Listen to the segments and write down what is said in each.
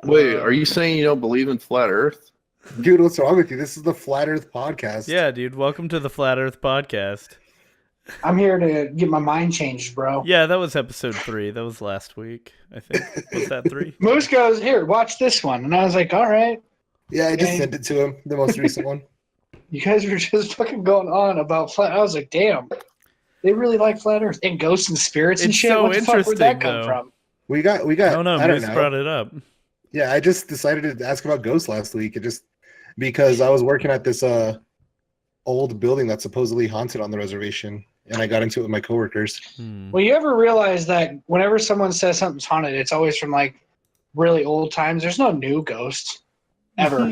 Wait, are you saying you don't believe in flat Earth? Dude, what's wrong with you? This is the Flat Earth podcast. Yeah, dude. Welcome to the Flat Earth Podcast. I'm here to get my mind changed, bro. Yeah, that was episode 3. That was last week, I think. Was that 3? Moose goes, here, watch this one. And I was like, all right. Yeah, I just Okay. sent it to him, the most recent one. You guys were just fucking going on about flat. I was like, damn. They really like flat Earth and ghosts and spirits and It's shit. so What the fuck where'd that come interesting, though. from? We got. I don't know. I don't Moose know. brought it up. Yeah, I just decided to ask about ghosts last week. It just because I was working at this old building that's supposedly haunted on the reservation, and I got into it with my coworkers. Well, you ever realize that whenever someone says something's haunted, it's always from like really old times? There's no new ghosts ever.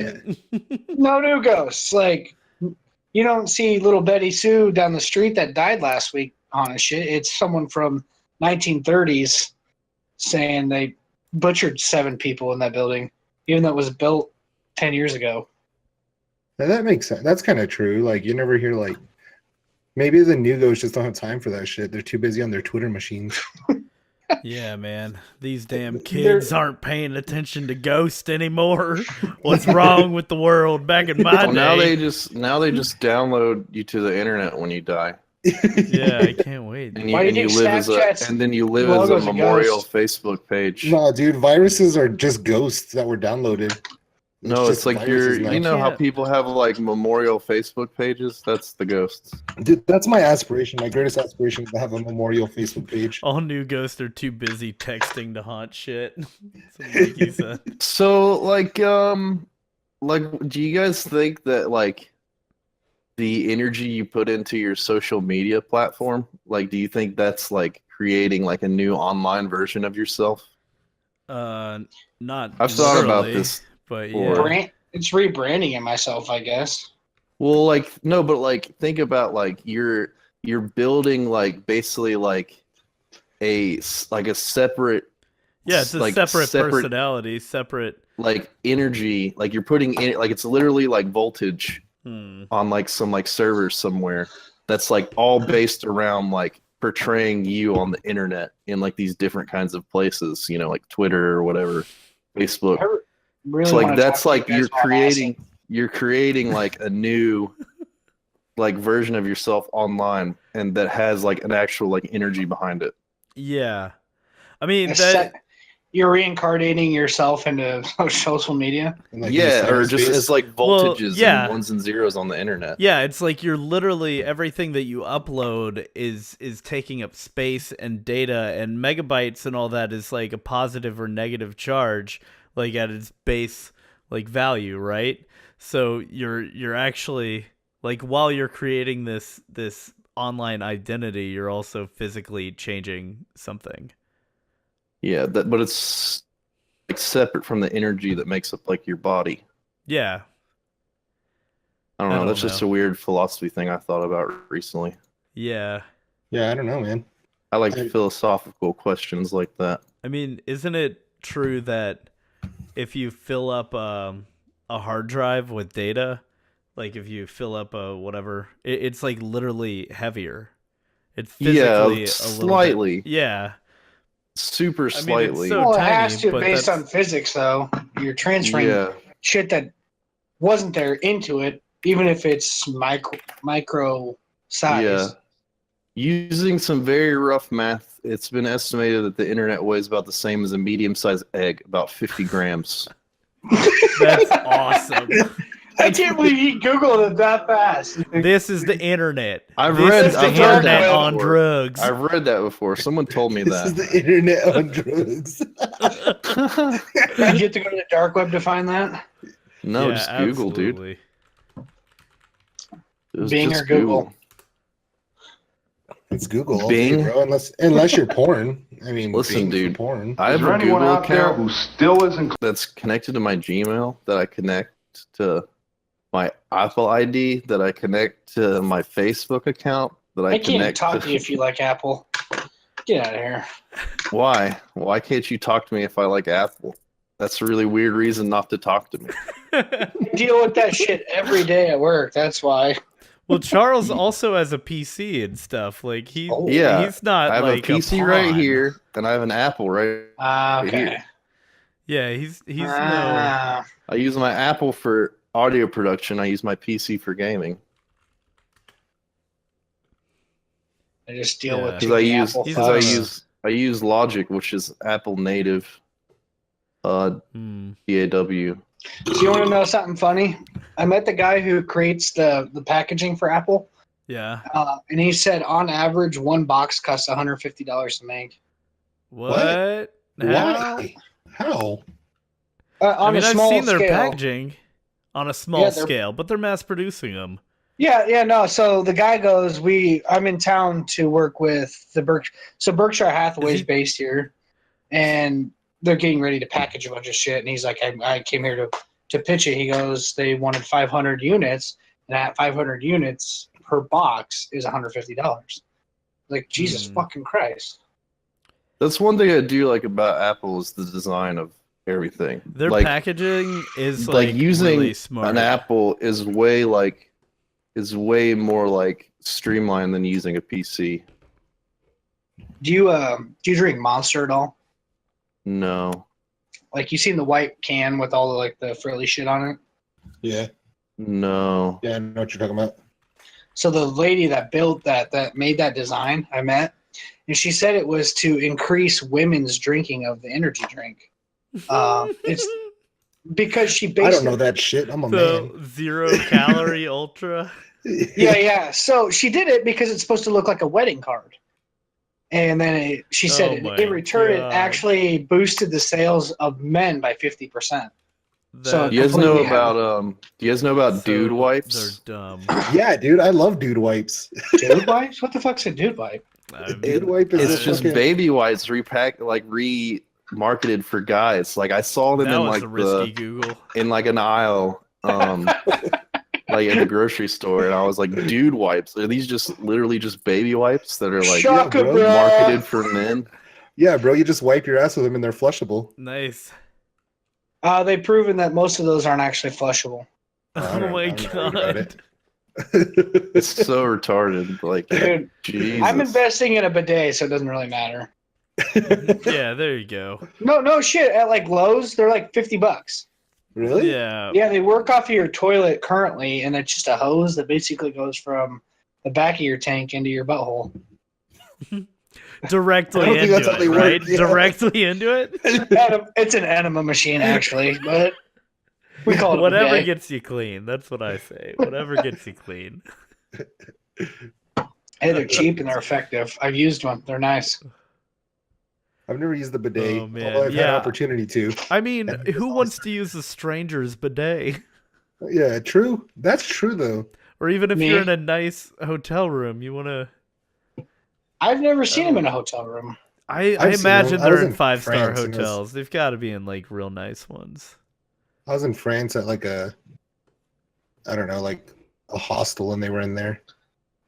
No new ghosts. Like, you don't see little Betty Sue down the street that died last week on a shit. It's someone from 1930s saying they butchered 7 people in that building, even though it was built 10 years ago. Now, that makes sense. That's kind of true. Like you never hear like maybe the new ghosts just don't have time for that shit. They're too busy on their Twitter machines. Yeah, man. These damn kids aren't paying attention to ghosts anymore. What's wrong with the world? Back in my Well, day. now they just download you to the internet when you die, Yeah, I can't wait. and Why do you you think live as Snapchat's and then you live as a logo's a memorial ghost? Facebook page. No, dude, viruses are just ghosts that were downloaded. No, it's just like viruses now. you know how can't- people have like memorial Facebook pages? That's the ghosts. Dude, that's my aspiration. My greatest aspiration is to have a memorial Facebook page. All new ghosts are too busy texting to haunt shit. That's what Mikey said. So do you guys think that like the energy you put into your social media platform, like do you think that's like creating like a new online version of yourself? Not I've thought about literally, this but before. yeah. It's rebranding it myself, I guess. Well, like no, but like think about like you're building like basically like a separate Yeah, it's a like separate personality, separate. like energy, like you're putting in like it's literally like voltage Hmm. on like some like servers somewhere that's like all based around like portraying you on the internet in like these different kinds of places, you know, like Twitter or whatever, Facebook. I really So like wanna that's talk to like you guys while I'm you're creating like a new like version of yourself online and that has like an actual like energy behind it. Yeah, I mean asking. that. You're reincarnating yourself into social media. And, like, Yeah, in or just cyberspace. as like Well, voltages yeah. and ones and zeros on the internet. Yeah, it's like you're literally everything that you upload is taking up space and data and megabytes and all that is like a positive or negative charge, like at its base like value, right? So you're actually like while you're creating this online identity, you're also physically changing something. Yeah, but it's like separate from the energy that makes up like your body. Yeah. I don't I know. don't That's just know. a weird philosophy thing I thought about recently. Yeah. Yeah, I don't know, man. I like I- philosophical questions like that. I mean, isn't it true that if you fill up a hard drive with data, like if you fill up a whatever, it's like literally heavier. It's physically a little slightly. bit, yeah. Super it's slightly. so Well, it tiny, has to but based that's- on physics, though. You're transferring Yeah. shit that wasn't there into it, even if it's micro size. Yeah. Using some very rough math, it's been estimated that the internet weighs about the same as a medium-sized egg, about 50 grams. That's awesome. I can't believe you Googled it that fast. This is the internet. I've This read- is the I've heard internet that on before. drugs. I've read that before. Someone told me This is that. the internet on drugs. Did you have to go to the dark web to find that? No, Yeah, just Google, dude. absolutely. It was Bing just or Google? It's Google, all day, Bing? bro. Unless you're porn. I mean, Listen, Bing's for dude. porn. I have Is there a anyone Google out there account who still isn't that's connected to my Gmail that I connect to my Apple ID that I connect to my Facebook account that I I can't even connect talk to you if you like Apple. Get out of here. Why? Why can't you talk to me if I like Apple? That's a really weird reason not to talk to me. I deal with that shit every day at work. That's why. Well, Charles also has a PC and stuff. Like Oh, yeah. he's not I have like a PC right pawn. here, and I have an Apple right. Okay. Here. Yeah, he's no. Ah, I use my Apple for audio production. I use my PC for gaming. I just deal Yeah. with Because too I many use Apple He's because I on fucks. use Logic, which is Apple native. Hmm. DAW. So you want to know something funny? I met the guy who creates the packaging for Apple, Yeah. and he said on average one box costs $150 to make. What? How? Why? How? I On a mean, I've small seen their scale. packaging on a small Yeah, they're scale, but they're mass producing them. Yeah, no. So the guy goes, I'm in town to work with the Berkshire. So Berkshire Hathaway's he- based here, and they're getting ready to package a bunch of shit. And he's like, I came here to pitch it. He goes, they wanted 500 units, and at 500 units per box is $150. Like Jesus fucking Christ. That's one thing I do like about Apple is the design of everything. Their like packaging is like using really smart. an Apple is way more like streamlined than using a PC. Do you drink Monster at all? No. Like you seen the white can with all the like the frilly shit on it? Yeah. No. Yeah, I know what you're talking about. So the lady that built that made that design, I met, and she said it was to increase women's drinking of the energy drink. It's because she based I don't know it. that shit. I'm a So man. 0-calorie ultra. Yeah. So she did it because it's supposed to look like a wedding card. And then she said Oh my in return, it God. actually boosted the sales of men by 50%. So Do you guys completely know have- about do you guys know about dude wipes? They're dumb. Yeah, dude, I love dude wipes. Dude wipes? What the fuck's a dude wipe? I mean, Dude wipe is It's the just fucking... baby wipes remarketed for guys. Like I saw them that in was like a risky Google. in like an aisle like at the grocery store, and I was like, dude wipes, are these just literally just baby wipes that are like Shaka, bro. bro. marketed for men? Yeah, bro, you just wipe your ass with them and they're flushable. Nice. They've proven that most of those aren't actually flushable. I Oh don't- my I don't know about God. it. It's so retarded. Like, Dude, Jesus. I'm investing in a bidet, so it doesn't really matter. Yeah, there you go. No shit. At like Lowe's, they're like $50. Really? Yeah. Yeah, they work off of your toilet currently, and it's just a hose that basically goes from the back of your tank into your butthole. Directly I don't think into that's how it, they work, right? yeah. Directly into it. It's an enema machine, actually, but we call it a Whatever bidet. gets you clean. That's what I say. Whatever gets you clean. Hey, they're cheap and they're effective. I've used one. They're nice. I've never used the bidet, Oh, man. although I've had Yeah. opportunity to. I mean, Yeah, who it's wants to use a stranger's bidet? Yeah, true. That's true, though. Or even if Me? you're in a nice hotel room, you want to. I've never seen them in a hotel room. I I've seen imagine them. I was they're in in 5-star France and it was- hotels. They've got to be in like real nice ones. I was in France at like I don't know, like a hostel, and they were in there.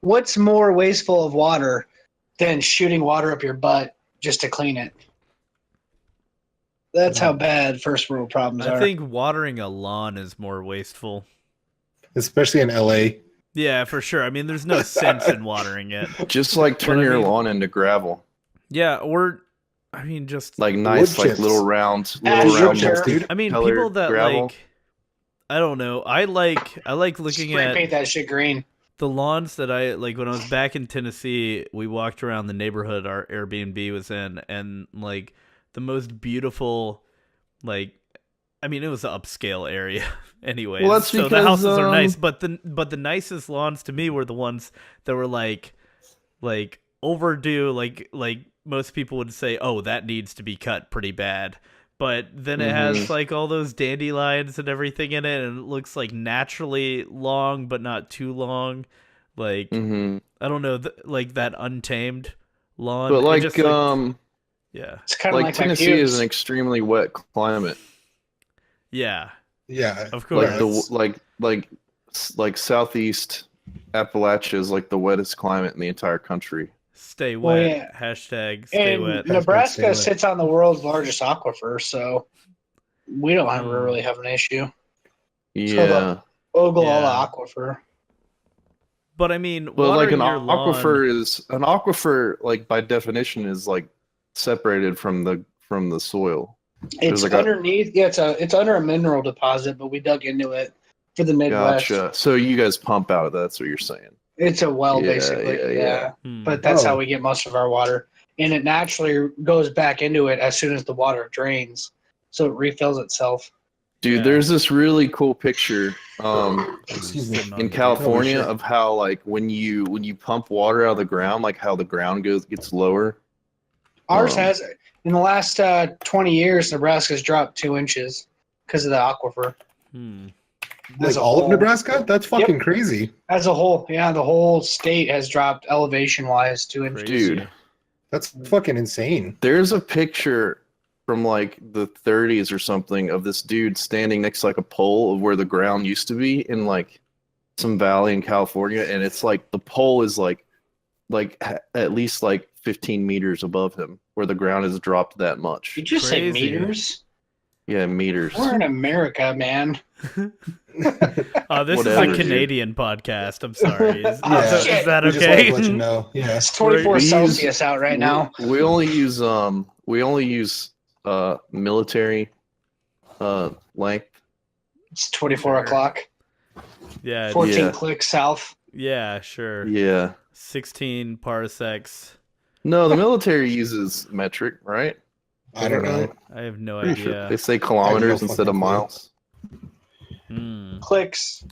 What's more wasteful of water than shooting water up your butt just to clean it? That's how bad first world problems I are. think watering a lawn is more wasteful. Especially in LA. Yeah, for sure. I mean, there's no sense in watering it. Just like turn But I your mean- lawn into gravel. Yeah, or I mean, just Like nice, Wood like chips. little round, Ah, little wood round chips, dude. I mean, colored people that gravel. like. I don't know. I like looking Spray at paint that shit green. the lawns that I like. When I was back in Tennessee, we walked around the neighborhood our Airbnb was in, and like the most beautiful, like, I mean, it was an upscale area anyway. Well, that's so the because, houses are nice, but the nicest lawns to me were the ones that were like overdue. Like most people would say, oh, that needs to be cut pretty bad. But then it has like all those dandelions and everything in it, and it looks like naturally long, but not too long. Like I don't know, like that untamed lawn. But It like, just, yeah, It's kind of like like my Tennessee pubes. is an extremely wet climate. yeah, Yeah. of course. Like southeast Appalachia is like the wettest climate in the entire country. Stay Well, wet. yeah. Hashtag stay And wet. Nebraska Stay wet. sits on the world's largest aquifer, so we don't really have an issue. Yeah. Ogallala Aquifer. But I mean, Well, like watering an your lawn, aquifer, like by definition is like separated from the soil. It's like a- underneath. Yeah, it's under a mineral deposit, but we dug into it for the Midwest. Gotcha. So you guys pump out. That's what you're saying. It's a well, Yeah, basically. yeah. But that's how Oh. we get most of our water, and it naturally goes back into it as soon as the water drains, so it refills itself. Dude, Yeah. there's this really cool picture Excuse me. in California Holy shit. of how like when you pump water out of the ground, like how the ground gets lower. Ours Um, has, in the last 20 years, Nebraska's dropped 2 inches because of the aquifer. Like As a all of whole. Nebraska? That's fucking crazy. As a whole, yeah, the whole state has dropped elevation-wise 2 inches. Dude, That's fucking insane. there's a picture from like the 30s or something of this dude standing next to like a pole of where the ground used to be in like some valley in California, and it's like the pole is like at least like 15 meters above him, where the ground has dropped that much. Did you say Crazy. meters? Yeah, meters. We're in America, man. Oh, this Whatever, is a dude. Canadian podcast. I'm sorry. Is, Oh, is shit. that We just wanted okay? to let you know. Yeah. It's 24 We use- Celsius out right now. We only use military length. It's 24 Sure. o'clock. Yeah, 14 Yeah. clicks south. yeah, sure. Yeah. 16 parsecs. No, the military uses metric, right? I don't know. I have no Pretty sure. idea. They say kilometers instead of fucking clue. miles. Clicks.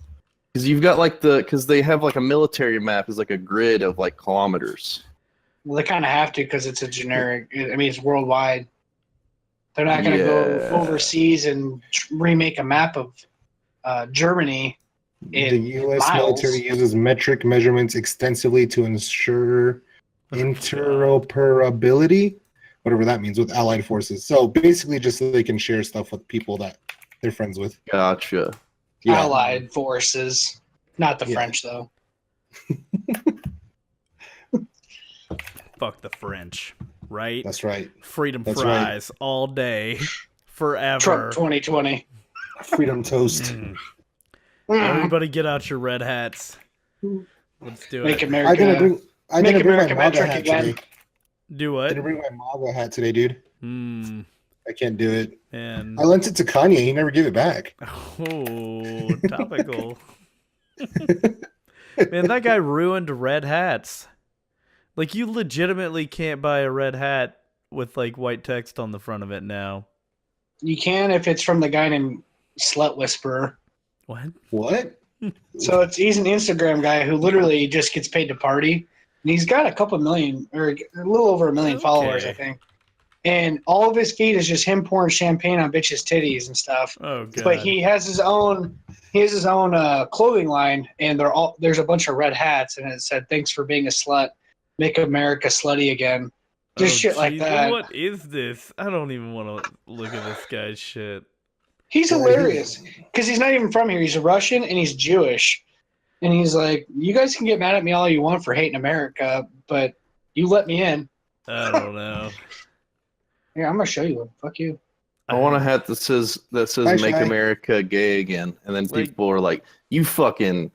Because you've got like because they have like a military map is like a grid of like kilometers. Well, they kind of have to because it's a generic. I mean, it's worldwide. They're not going to go Yeah. overseas and remake a map of Germany. The In U.S. miles. military uses metric measurements extensively to ensure interoperability, whatever that means, with allied forces. So basically, just so they can share stuff with people that they're friends with. Gotcha. Yeah. Allied forces, not the Yeah. French though. Fuck the French, right? That's right. Freedom That's right. fries all day, forever. Trump 2020. Freedom toast. Mm. Mm. Everybody get out your red hats. Let's do Make it. America. I didn't bring. I Make didn't bring my America MAGA metric hat again. today. Do I what? didn't bring my MAGA hat today, dude. Hmm. I can't do it. And I lent it to Kanye. He never gave it back. oh, topical. Man, that guy ruined red hats. Like, you legitimately can't buy a red hat with like white text on the front of it now. You can if it's from the guy named Slut Whisperer. What? What? So he's an Instagram guy who literally just gets paid to party, and he's got a couple million or a little over 1 million followers, Okay. I think. And all of his feed is just him pouring champagne on bitches' titties and stuff. Oh god. But he has his own clothing line, and there's a bunch of red hats, and it said, "Thanks for being a slut, make America slutty again." Just Oh, shit like geez, that. What is this? I don't even want to look at this guy's shit. He's Yeah, hilarious because he's not even from here. He's a Russian and he's Jewish, and he's like, "You guys can get mad at me all you want for hating America, but you let me in." I don't know. Here, I'm gonna show you one. Fuck you. I want a hat that says Hi, "Make Shy. America Gay Again," and then Like- people are like, "You fucking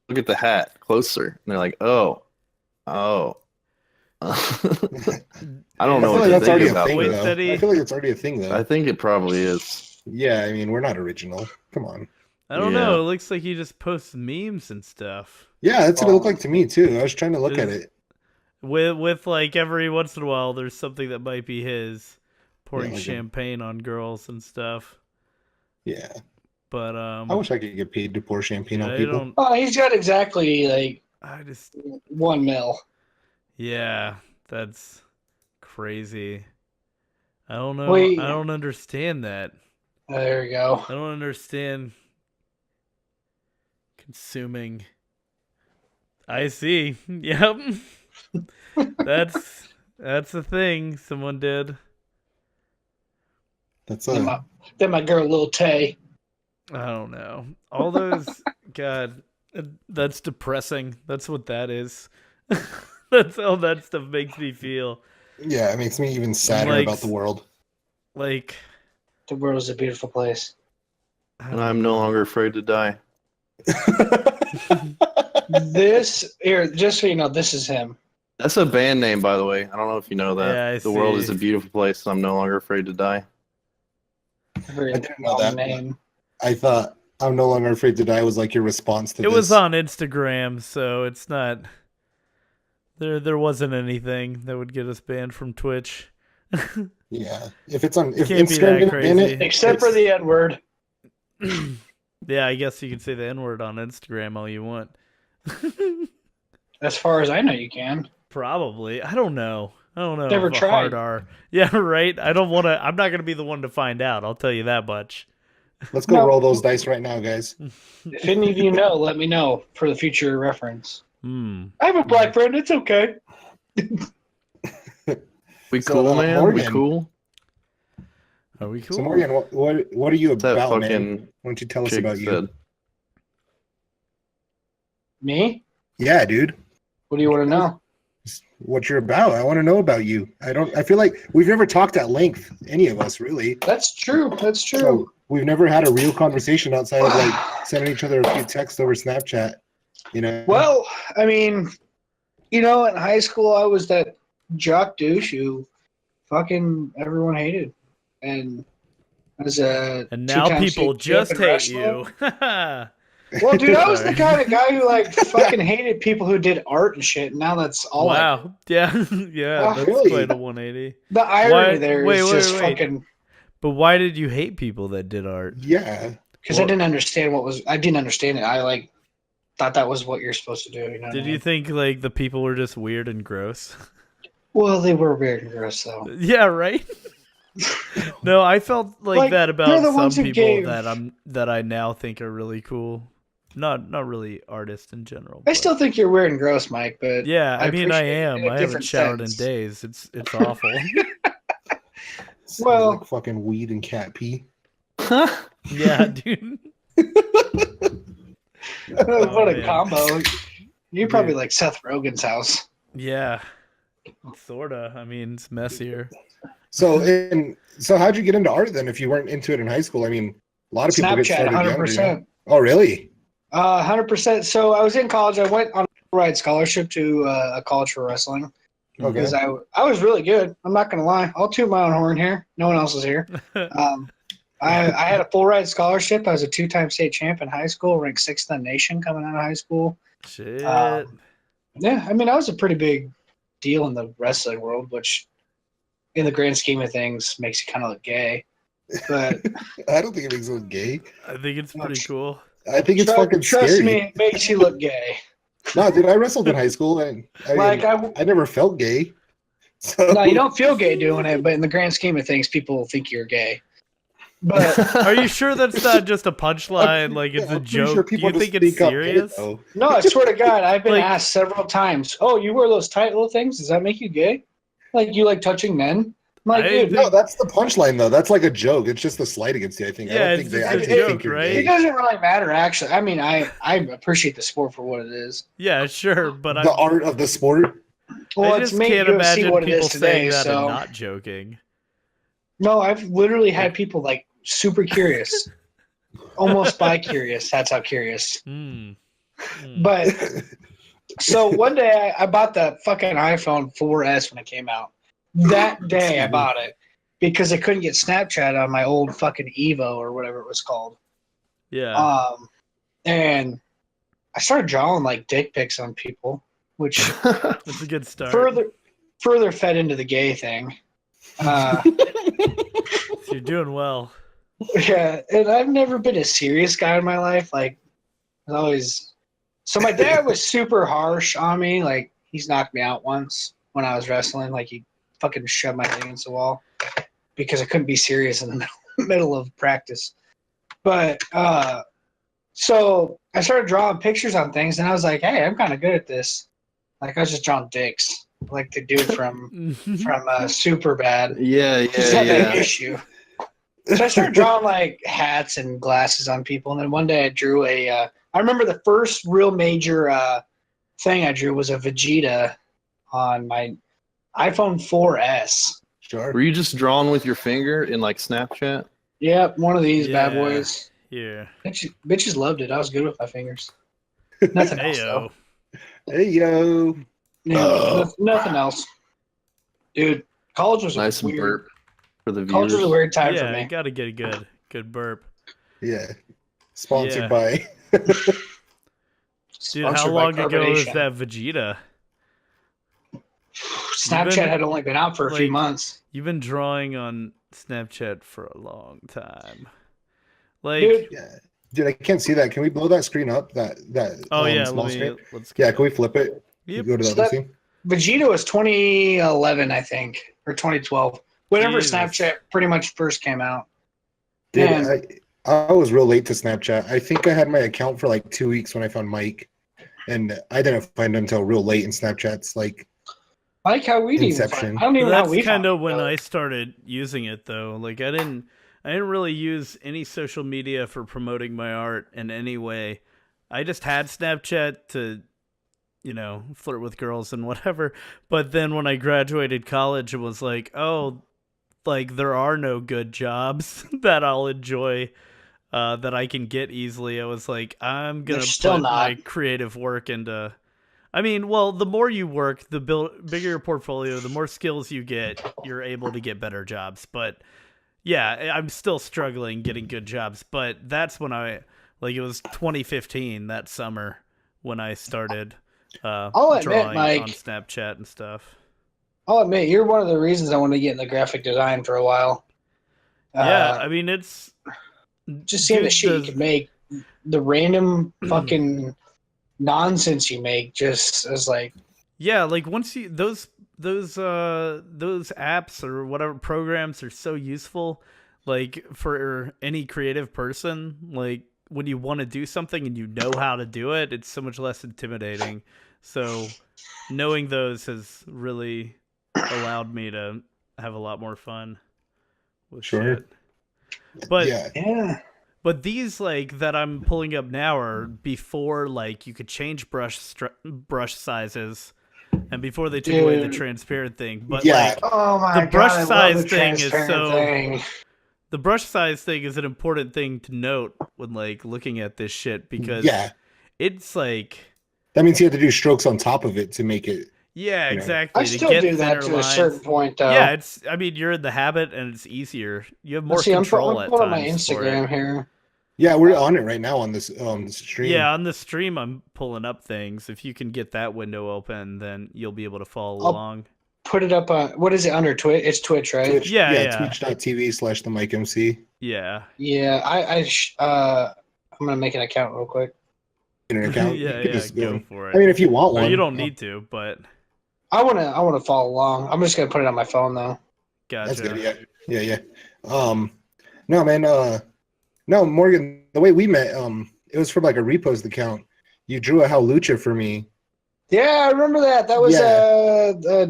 look at the hat closer," and they're like, "Oh." I don't know I feel what like to that's already think a about thing, Wait, this. though. said he- I feel like it's already a thing, though. I think it probably is. Yeah, I mean, we're not original. Come on. I don't Yeah. know. It looks like he just posts memes and stuff. Yeah, that's what it looked like to me, too. I was trying to look at Is- it. With like every once in a while, there's something that might be his pouring Yeah, like a- champagne on girls and stuff. Yeah. But I wish I could get paid to pour champagne on I people. don't. Oh, he's got exactly like I just 1 mil. yeah, that's crazy. I don't know. Wait. I don't understand that. There you go. I don't understand consuming. I see. Yep. that's a thing someone did. That's Then my girl Lil Tay. I don't know. All those God, that's depressing. That's what that is. That's how that stuff makes me feel. yeah, it makes me even sadder Like- about the world. Like The world is a beautiful place. And I'm no longer afraid to die. This here, just so you know, this is him. That's a band name, by the way. I don't know if you know that. Yeah, I The world is see. a beautiful place. I'm no longer afraid to die. Very I didn't know long that, name. I thought I'm no longer afraid to die was like your response to It this. was on Instagram, so it's not. There wasn't anything that would get us banned from Twitch. Yeah, if it's on, if Can't be Instagram that didn't ban crazy. it, Except for the N word. Yeah, I guess you can say the N-word on Instagram all you want. As far as I know, you can. Probably. I don't know. Never if a tried. hard R. Yeah, right. I don't want to. I'm not gonna be the one to find out. I'll tell you that much. let's go No. roll those dice right now, guys. If any of you know, let me know for the future reference. Hmm. I have a black friend. It's okay. We So, cool, man. We Morgan. cool. Are we cool? So Morgan, what are you That about, man? fucking Why don't you tell us chick about you? said. Me? Yeah, dude. What do you want to know? What you're about. I want to know about you. I feel like we've never talked at length, any of us really. That's true. That's true. So we've never had a real conversation outside of like sending each other a few texts over Snapchat. You know. Well, I mean, in high school, I was that jock douche who fucking everyone hated. And as a And now two-time people state just champion hate you. wrestler- Well, dude, I was the Sorry. kind of guy who like fucking hated people who did art and shit. And now that's all. I do. Wow. Yeah. Yeah. Oh, That's really? quite a 180. The irony Why- there wait, is wait, just wait. fucking But why did you hate people that did art? Yeah. because I didn't understand I didn't understand it. I like thought that was what you're supposed to do. You know what I Did you mean? think like the people were just weird and gross? Well, they were weird and gross though. Yeah, right. No, I felt like that they're about the ones some who people gave- that I now think are really cool. Not really artists in general. I but- still think you're weird and gross, Mike. But Yeah, I mean I appreciate it am. in a I haven't different showered sense. in days. It's awful. Sounds Well- like fucking weed and cat pee. Yeah, dude. What a man. combo! You probably like Seth Rogen's house. Yeah. Sorta. I mean, it's messier. So how'd you get into art then if you weren't into it in high school? I mean, a lot of people get Snapchat, started 100%. younger. Oh, really? 100%. So I was in college. I went on a full-ride scholarship to a college for wrestling Okay. because I was really good. I'm not gonna lie. I'll toot my own horn here. No one else is here. I had a full ride scholarship. I was a 2-time state champ in high school, ranked 6th in the nation coming out of high school. Shit. Yeah, I mean, I was a pretty big deal in the wrestling world, which in the grand scheme of things makes you kind of look gay. But I don't think it makes it look gay. I think it's pretty cool. I think it's fucking trust scary. me, it makes you look gay. No, dude, I wrestled in high school and I never felt gay. So No, you don't feel gay doing it, but in the grand scheme of things, people think you're gay. But Are you sure that's not just a punchline? Like it's a I'm pretty sure joke? Do people you just think it's speak up gay, serious? though. no, I swear to God, I've been Like- asked several times, "Oh, you wear those tight little things? Does that make you gay? Like you like touching men?" I'm like, I dude, think- No, that's the punchline though. That's like a joke. It's just a slight against you. I think. I Yeah, don't it's think they just a actually joke, think you're right? it gay. doesn't really matter, actually. I mean, I appreciate the sport for what it is. Yeah, sure, but The I art of the sport. Well, I it's just made can't UFC imagine what it people is today. saying that So and not joking. no, I've literally had people like super curious, almost bi-curious. That's how curious. Hmm. But so one day I bought the fucking iPhone 4S when it came out. That day I bought it because I couldn't get Snapchat on my old fucking Evo or whatever it was called. Yeah. And I started drawing like dick pics on people, which That's a good start. further fed into the gay thing. So you're doing well. Yeah, and I've never been a serious guy in my life. Like, I was always. So my dad was super harsh on me. Like, he's knocked me out once when I was wrestling. Like, he fucking shoved my thing against the wall because I couldn't be serious in the middle of practice. But so I started drawing pictures on things, and I was like, "Hey, I'm kind of good at this." Like, I was just drawing dicks, like the dude from Super Bad. Yeah, Just yeah, had that yeah. issue. So I started drawing like hats and glasses on people, and then one day I drew I remember the first real major thing I drew was a Vegeta on my iPhone 4S. Sure. Were you just drawing with your finger in like Snapchat? Yep, one of these bad Yeah. boys. Yeah. Bitches loved it. I was good with my fingers. Nothing else though. Heyo. Hey yo. Yeah, nothing else. Dude, college was Nice a and weird. burp for the College was viewers. a weird time for Yeah, me. you gotta get a good burp. Yeah. Sponsored Yeah. by. Dude, how Sponsored by long ago was carbonation. that Vegeta? Snapchat been, had only been out for a few like, months. You've been drawing on Snapchat for a long time. Like, Dude, Yeah. Dude, I can't see that. Can we blow that screen up? That oh yeah, small screen? let's Yeah, can we flip it? Yep. Go to the So other that- scene. Vegeta was 2011, I think, or 2012. Whenever Jesus. Snapchat pretty much first came out. Dude, Man. I was real late to Snapchat. I think I had my account for like 2 weeks when I found Mike, and I didn't find him until real late in Snapchat's like. I like how we didn't even Inception. find. I don't even know how That's we kind found of it, when though. I started using it though. Like I didn't really use any social media for promoting my art in any way. I just had Snapchat to, flirt with girls and whatever. But then when I graduated college, it was like, oh, like there are no good jobs that I'll enjoy, that I can get easily. I was like, I'm gonna There's still put my not. creative work into. I mean, well, the more you work, the bigger your portfolio, the more skills you get, you're able to get better jobs. But yeah, I'm still struggling getting good jobs. But that's when it was 2015, that summer, when I started I'll admit, drawing Mike, on Snapchat and stuff. I'll admit, you're one of the reasons I wanted to get into graphic design for a while. Yeah, I mean, it's just seeing the dude, shit you can make, the random fucking nonsense you make, just as like, yeah, like once you those apps or whatever programs are so useful, like for any creative person. Like when you want to do something and you know how to do it, it's so much less intimidating. So knowing those has really allowed me to have a lot more fun with Sure. shit. But Yeah. yeah. But these like that I'm pulling up now are before like you could change brush sizes, and before they took away the Dude. transparent thing. But Yeah. like Oh my the brush god, I size love the thing is transparent so- thing. the brush size thing is an important thing to note when like looking at this shit, because Yeah. it's like That means you have to do strokes on top of it to make it. yeah, You know. exactly. I to still get do that thinner to lines. a certain point, though. Yeah, I mean you're in the habit and it's easier. You have more Let's see, control I'm at pulling my times for it. Instagram here. Yeah, we're on it right now on this stream. Yeah, on the stream I'm pulling up things. If you can get that window open, then you'll be able to follow I'll- along. Put it up on, what is it, under Twitch? It's Twitch, right? Twitch, Yeah. twitch.tv/the Yeah. Yeah, I'm going to make an account real quick. in an account. yeah, You could yeah, just go for it. I mean, if you want Or one, you don't need to, but I want to follow along. I'm just going to put it on my phone, though. gotcha. That's good. Yeah. No, man. No, Morgan. The way we met, it was from like a repost account. You drew a Howlucha for me. Yeah, I remember that. That was, Yeah.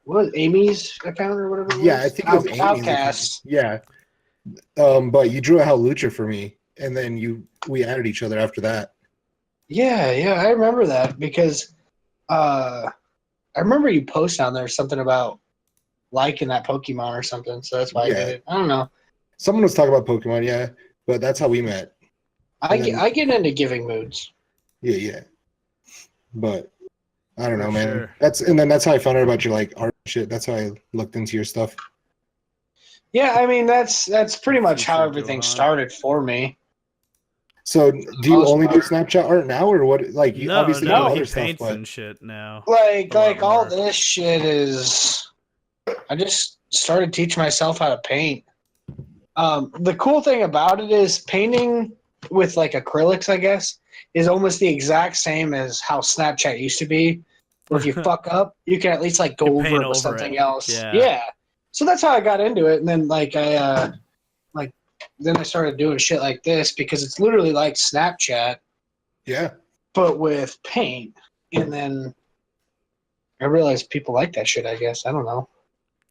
what, Amy's account or whatever it was? Yeah, I think it was Amy's Outcast. account. Yeah. But you drew a Howlucha for me, and then we added each other after that. Yeah, I remember that because I remember you post on there something about liking that Pokemon or something, so that's why I did it. I don't know. Someone was talking about Pokemon, yeah, but that's how we met. I get into giving moods. Yeah. But I don't know, For man. sure. That's how I found out about your like art shit. That's how I looked into your stuff. Yeah, I mean that's pretty much how Future everything Gohan. started for me. So, do you Most only do part. Snapchat art now, or what? Like, you No, obviously no, do he other stuff, paints but and shit now. Like A lot all more. this shit is. I just started teaching myself how to paint. The cool thing about it is painting with like acrylics, I guess, is almost the exact same as how Snapchat used to be. Where if you fuck up, you can at least like go You over paint it with over something it. else. Yeah. So that's how I got into it, and then then I started doing shit like this because it's literally like Snapchat yeah, but with paint. And then I realized people like that shit. I guess I don't know.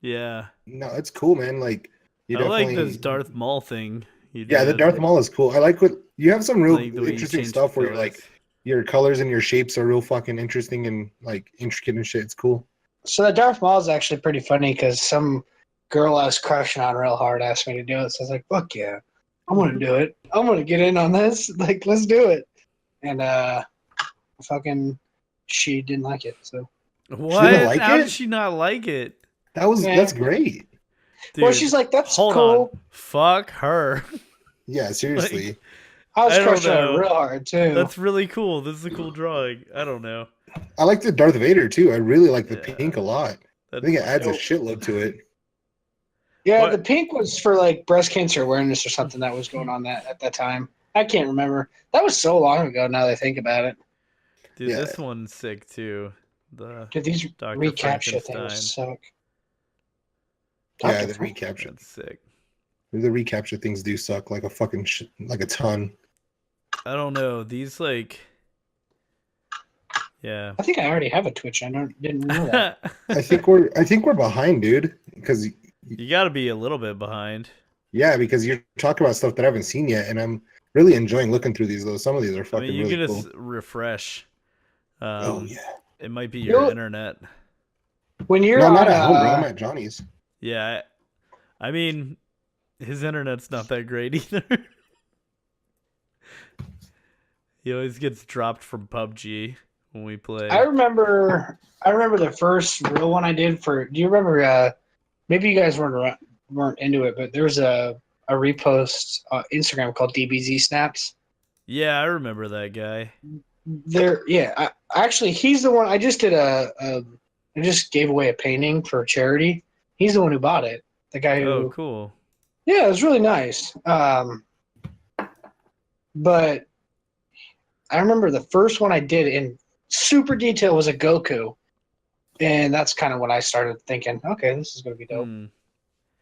Yeah. no, it's cool, man. Like, you I like definitely. this Darth Maul thing. You Yeah, the did. Darth Maul is cool. I like what you have some real Like the way you interesting changed stuff the where you're like colors. your colors and your shapes are real fucking interesting and like intricate and shit. It's cool. So the Darth Maul is actually pretty funny because some girl I was crushing on real hard asked me to do it. So I was like, fuck yeah, I want to do it. I want to get in on this. Like, let's do it. And fucking, she didn't like it. So What? didn't like How it? did she not like it? That's great. Well, Dude, she's like, that's hold cool. on. Fuck her. Yeah, seriously. I was I don't crushing on know. it real hard too. That's really cool. This is a cool drawing. I don't know. I like the Darth Vader too. I really like the Yeah. pink a lot. I That's think it adds a dope. shitload to it. Yeah, What? the pink was for like breast cancer awareness or something that was going on that at that time. I can't remember. That was so long ago. Now that I think about it, Dude, Yeah. this one's sick too. The dude, these Dr. recapture Frankenstein. things suck. Yeah, Dr. the Frank- recapture. That's sick. The recapture things do suck like a fucking like a ton. I don't know. These like, yeah. I think I already have a Twitch. Didn't know that. I think we're behind, dude. Because You got to be a little bit behind. yeah, because you're talking about stuff that I haven't seen yet, and I'm really enjoying looking through these. Though some of these are I fucking mean, you really can cool. just refresh. Oh yeah. It might be your You'll- internet. When you're No, on, not at home, bro. I'm at Johnny's. Yeah. I mean, his internet's not that great either. He always gets dropped from PUBG when we play. I remember the first real one I did for. Do you remember? Maybe you guys weren't into it, but there was a repost on Instagram called DBZ Snaps. Yeah, I remember that guy. Actually, he's the one. I just did I just gave away a painting for charity. He's the one who bought it. The guy who. Oh, cool. Yeah, it was really nice. But I remember the first one I did in super detail was a Goku. And that's kind of when I started thinking, okay, this is going to be dope. Hmm.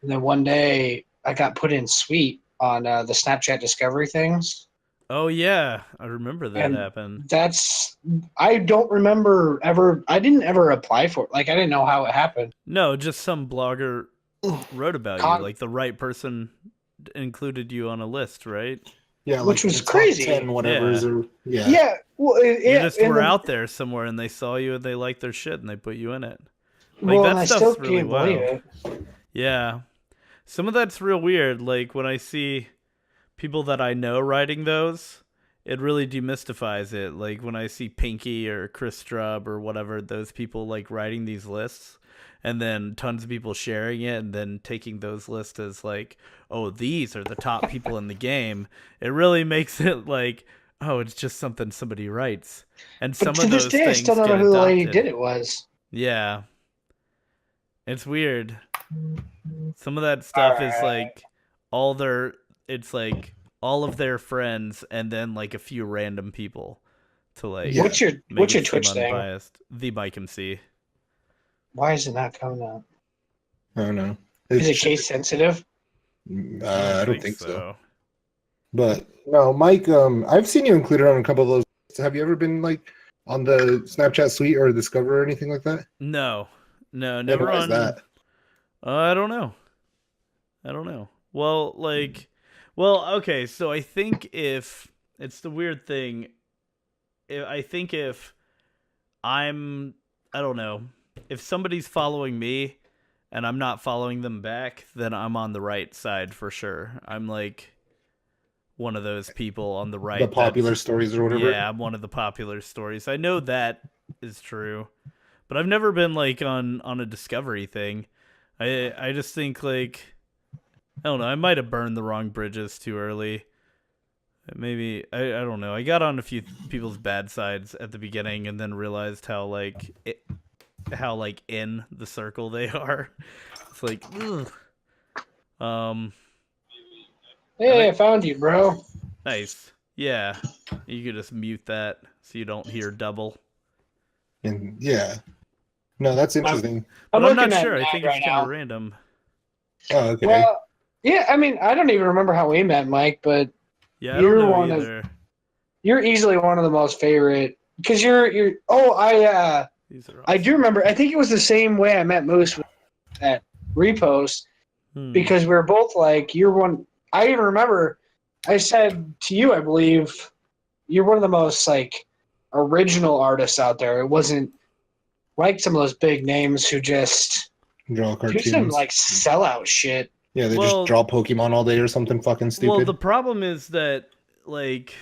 And then one day I got put in Suite on the Snapchat Discovery things. Oh, yeah. I remember that And happened. I don't remember I didn't ever apply for it. Like, I didn't know how it happened. No, just some blogger wrote about Con- you. Like, the right person included you on a list, right? Yeah, Which was the top crazy. 10 whatever's Yeah. or yeah. Yeah. Well, You just and were then- out there somewhere and they saw you and they liked their shit and they put you in it. Like, well, that and I stuff's still really can't believe wild. it. Yeah. Some of that's real weird. Like, when I see people that I know writing those, it really demystifies it. Like, when I see Pinky or Chris Strub or whatever, those people, like, writing these lists, and then tons of people sharing it, and then taking those lists as, like, oh, these are the top people in the game, it really makes it like, oh, it's just something somebody writes. And some But to of this those day, I things still don't get know who the lady adopted. did it was. Yeah. It's weird. Some of that stuff is like it's like all of their friends and then like a few random people to like Yeah. What's your make it Twitch seem thing? unbiased. The Mike MC. Why is it not coming up? I don't know. Is it case sensitive? I don't think so. But no, Mike, I've seen you included on a couple of those. Have you ever been like on the Snapchat Suite or Discover or anything like that? No. No, And never why is on that? I don't know. Well, okay, so I think if it's the weird thing, I think if I don't know, if somebody's following me and I'm not following them back, then I'm on the right side for sure. I'm like one of those people on the right. The popular that's- stories or whatever. Yeah, I'm one of the popular stories. I know that is true, but I've never been like on a discovery thing. I just think like I don't know. I might have burned the wrong bridges too early. Maybe I don't know. I got on a few people's bad sides at the beginning and then realized how in the circle they are. It's like, ugh. Hey, I found you, bro. Nice. Yeah. You could just mute that so you don't hear double. And yeah. No, that's interesting. But I'm looking not at sure. I Matt think right it's kind now. of random. Oh, okay. Well, yeah, I mean, I don't even remember how we met, Mike, but Yeah, I don't You're know one of- either. you're easily one of the most favorite because you're. Oh, These are I do remember. I think it was the same way I met Moose at Repost because we were both like, you're one. I even remember I said to you, I believe, you're one of the most like original artists out there. It wasn't like some of those big names who just Draw do cartoons. some like sellout shit. Yeah, they Well- just draw Pokemon all day or something fucking stupid. Well, the problem is that like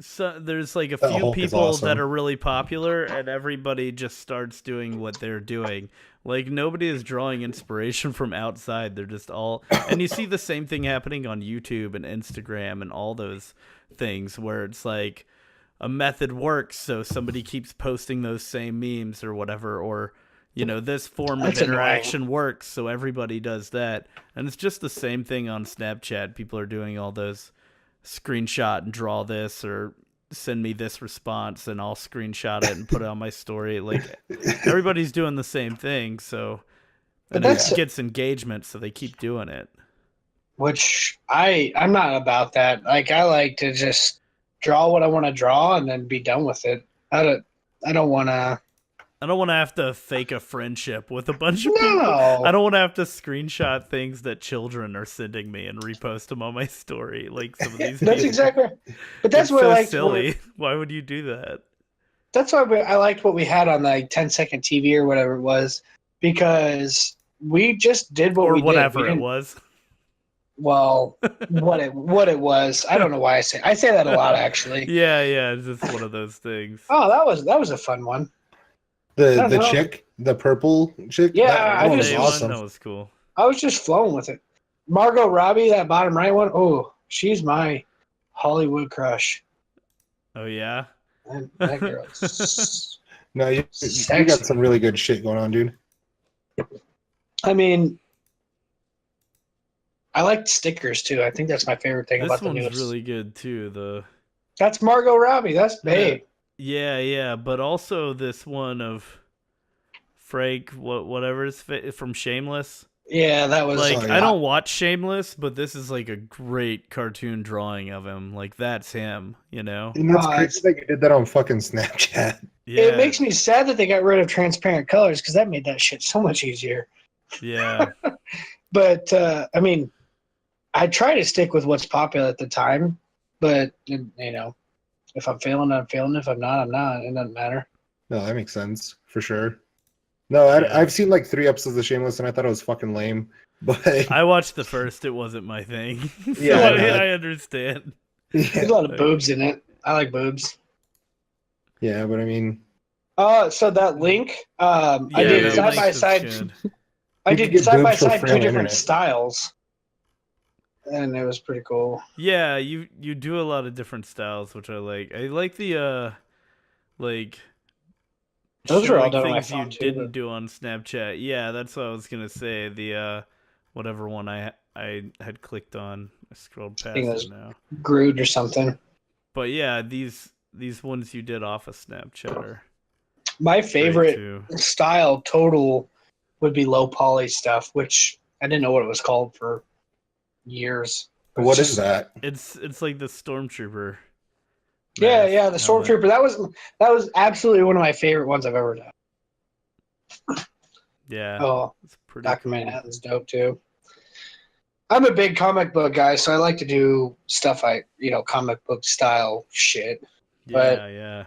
So there's like a That few Hulk is people awesome. that are really popular, and everybody just starts doing what they're doing. Like nobody is drawing inspiration from outside. They're just all, and you see the same thing happening on YouTube and Instagram and all those things where it's like a method works, so somebody keeps posting those same memes or whatever, or this form That's of interaction works, so everybody does that. And it's just the same thing on Snapchat. People are doing all those screenshot and draw this or send me this response and I'll screenshot it and put it on my story. Like everybody's doing the same thing, so But and it that's gets engagement, so they keep doing it. which I'm not about that. Like I like to just draw what I want to draw and then be done with it. I don't want to. I don't want to have to fake a friendship with a bunch of people. No. I don't want to have to screenshot things that children are sending me and repost them on my story. Like some of these. That's people. exactly. But that's It's what so I like. silly. Why would you do that? That's why I liked what we had on the 10-second TV or whatever it was, because we just did what Or we whatever did. We it didn't- was. Well, what it was. I don't know why I say that a lot actually. Yeah, it's just one of those things. Oh, that was a fun one. The No, no. chick, the purple chick. Yeah, that I one was just- Day one, awesome. that was cool. I was just flowing with it. Margot Robbie, that bottom right one. Oh, she's my Hollywood crush. Oh yeah. That girl. No, you Sexy. got some really good shit going on, dude. I mean, I like stickers too. I think that's my favorite thing This about the one's newest. really good too. That's Margot Robbie. That's babe. Yeah, but also this one of Frank, whatever is from Shameless. Yeah, that was Like yeah. I don't watch Shameless, but this is like a great cartoon drawing of him. Like that's him, And that's Oh, crazy that you did that on fucking Snapchat. Yeah, It makes me sad that they got rid of transparent colors because that made that shit so much easier. yeah. But I mean, I try to stick with what's popular at the time. But if I'm failing, I'm failing. If I'm not, I'm not. It doesn't matter. No, that makes sense for sure. No, Yeah. I've seen like 3 episodes of Shameless, and I thought it was fucking lame. But I watched the first. It wasn't my thing. So Yeah, I know. I understand. There's a lot of boobs in it. I like boobs. yeah, but I mean, So that link, I Yeah, did that side link by was side. good. I You could did get side by boobs for side free 2 on the different internet. styles, and it was pretty cool. Yeah, you do a lot of different styles, which I like. I like the like Those are all showing done on my things you phone, too, didn't but- do on Snapchat. Yeah, that's what I was gonna say. The whatever one I had clicked on. I scrolled past think it it was- now. Groot or something. But yeah, these ones you did off of Snapchat are My great, favorite too. style total would be low poly stuff, which I didn't know what it was called for years. what is that? It's like the Stormtrooper. Yeah, mask yeah, the helmet. Stormtrooper. That was absolutely one of my favorite ones I've ever done. Yeah, Oh, it's pretty Dr. cool. Manhattan's dope too. I'm a big comic book guy, so I like to do stuff comic book style shit. but- Yeah.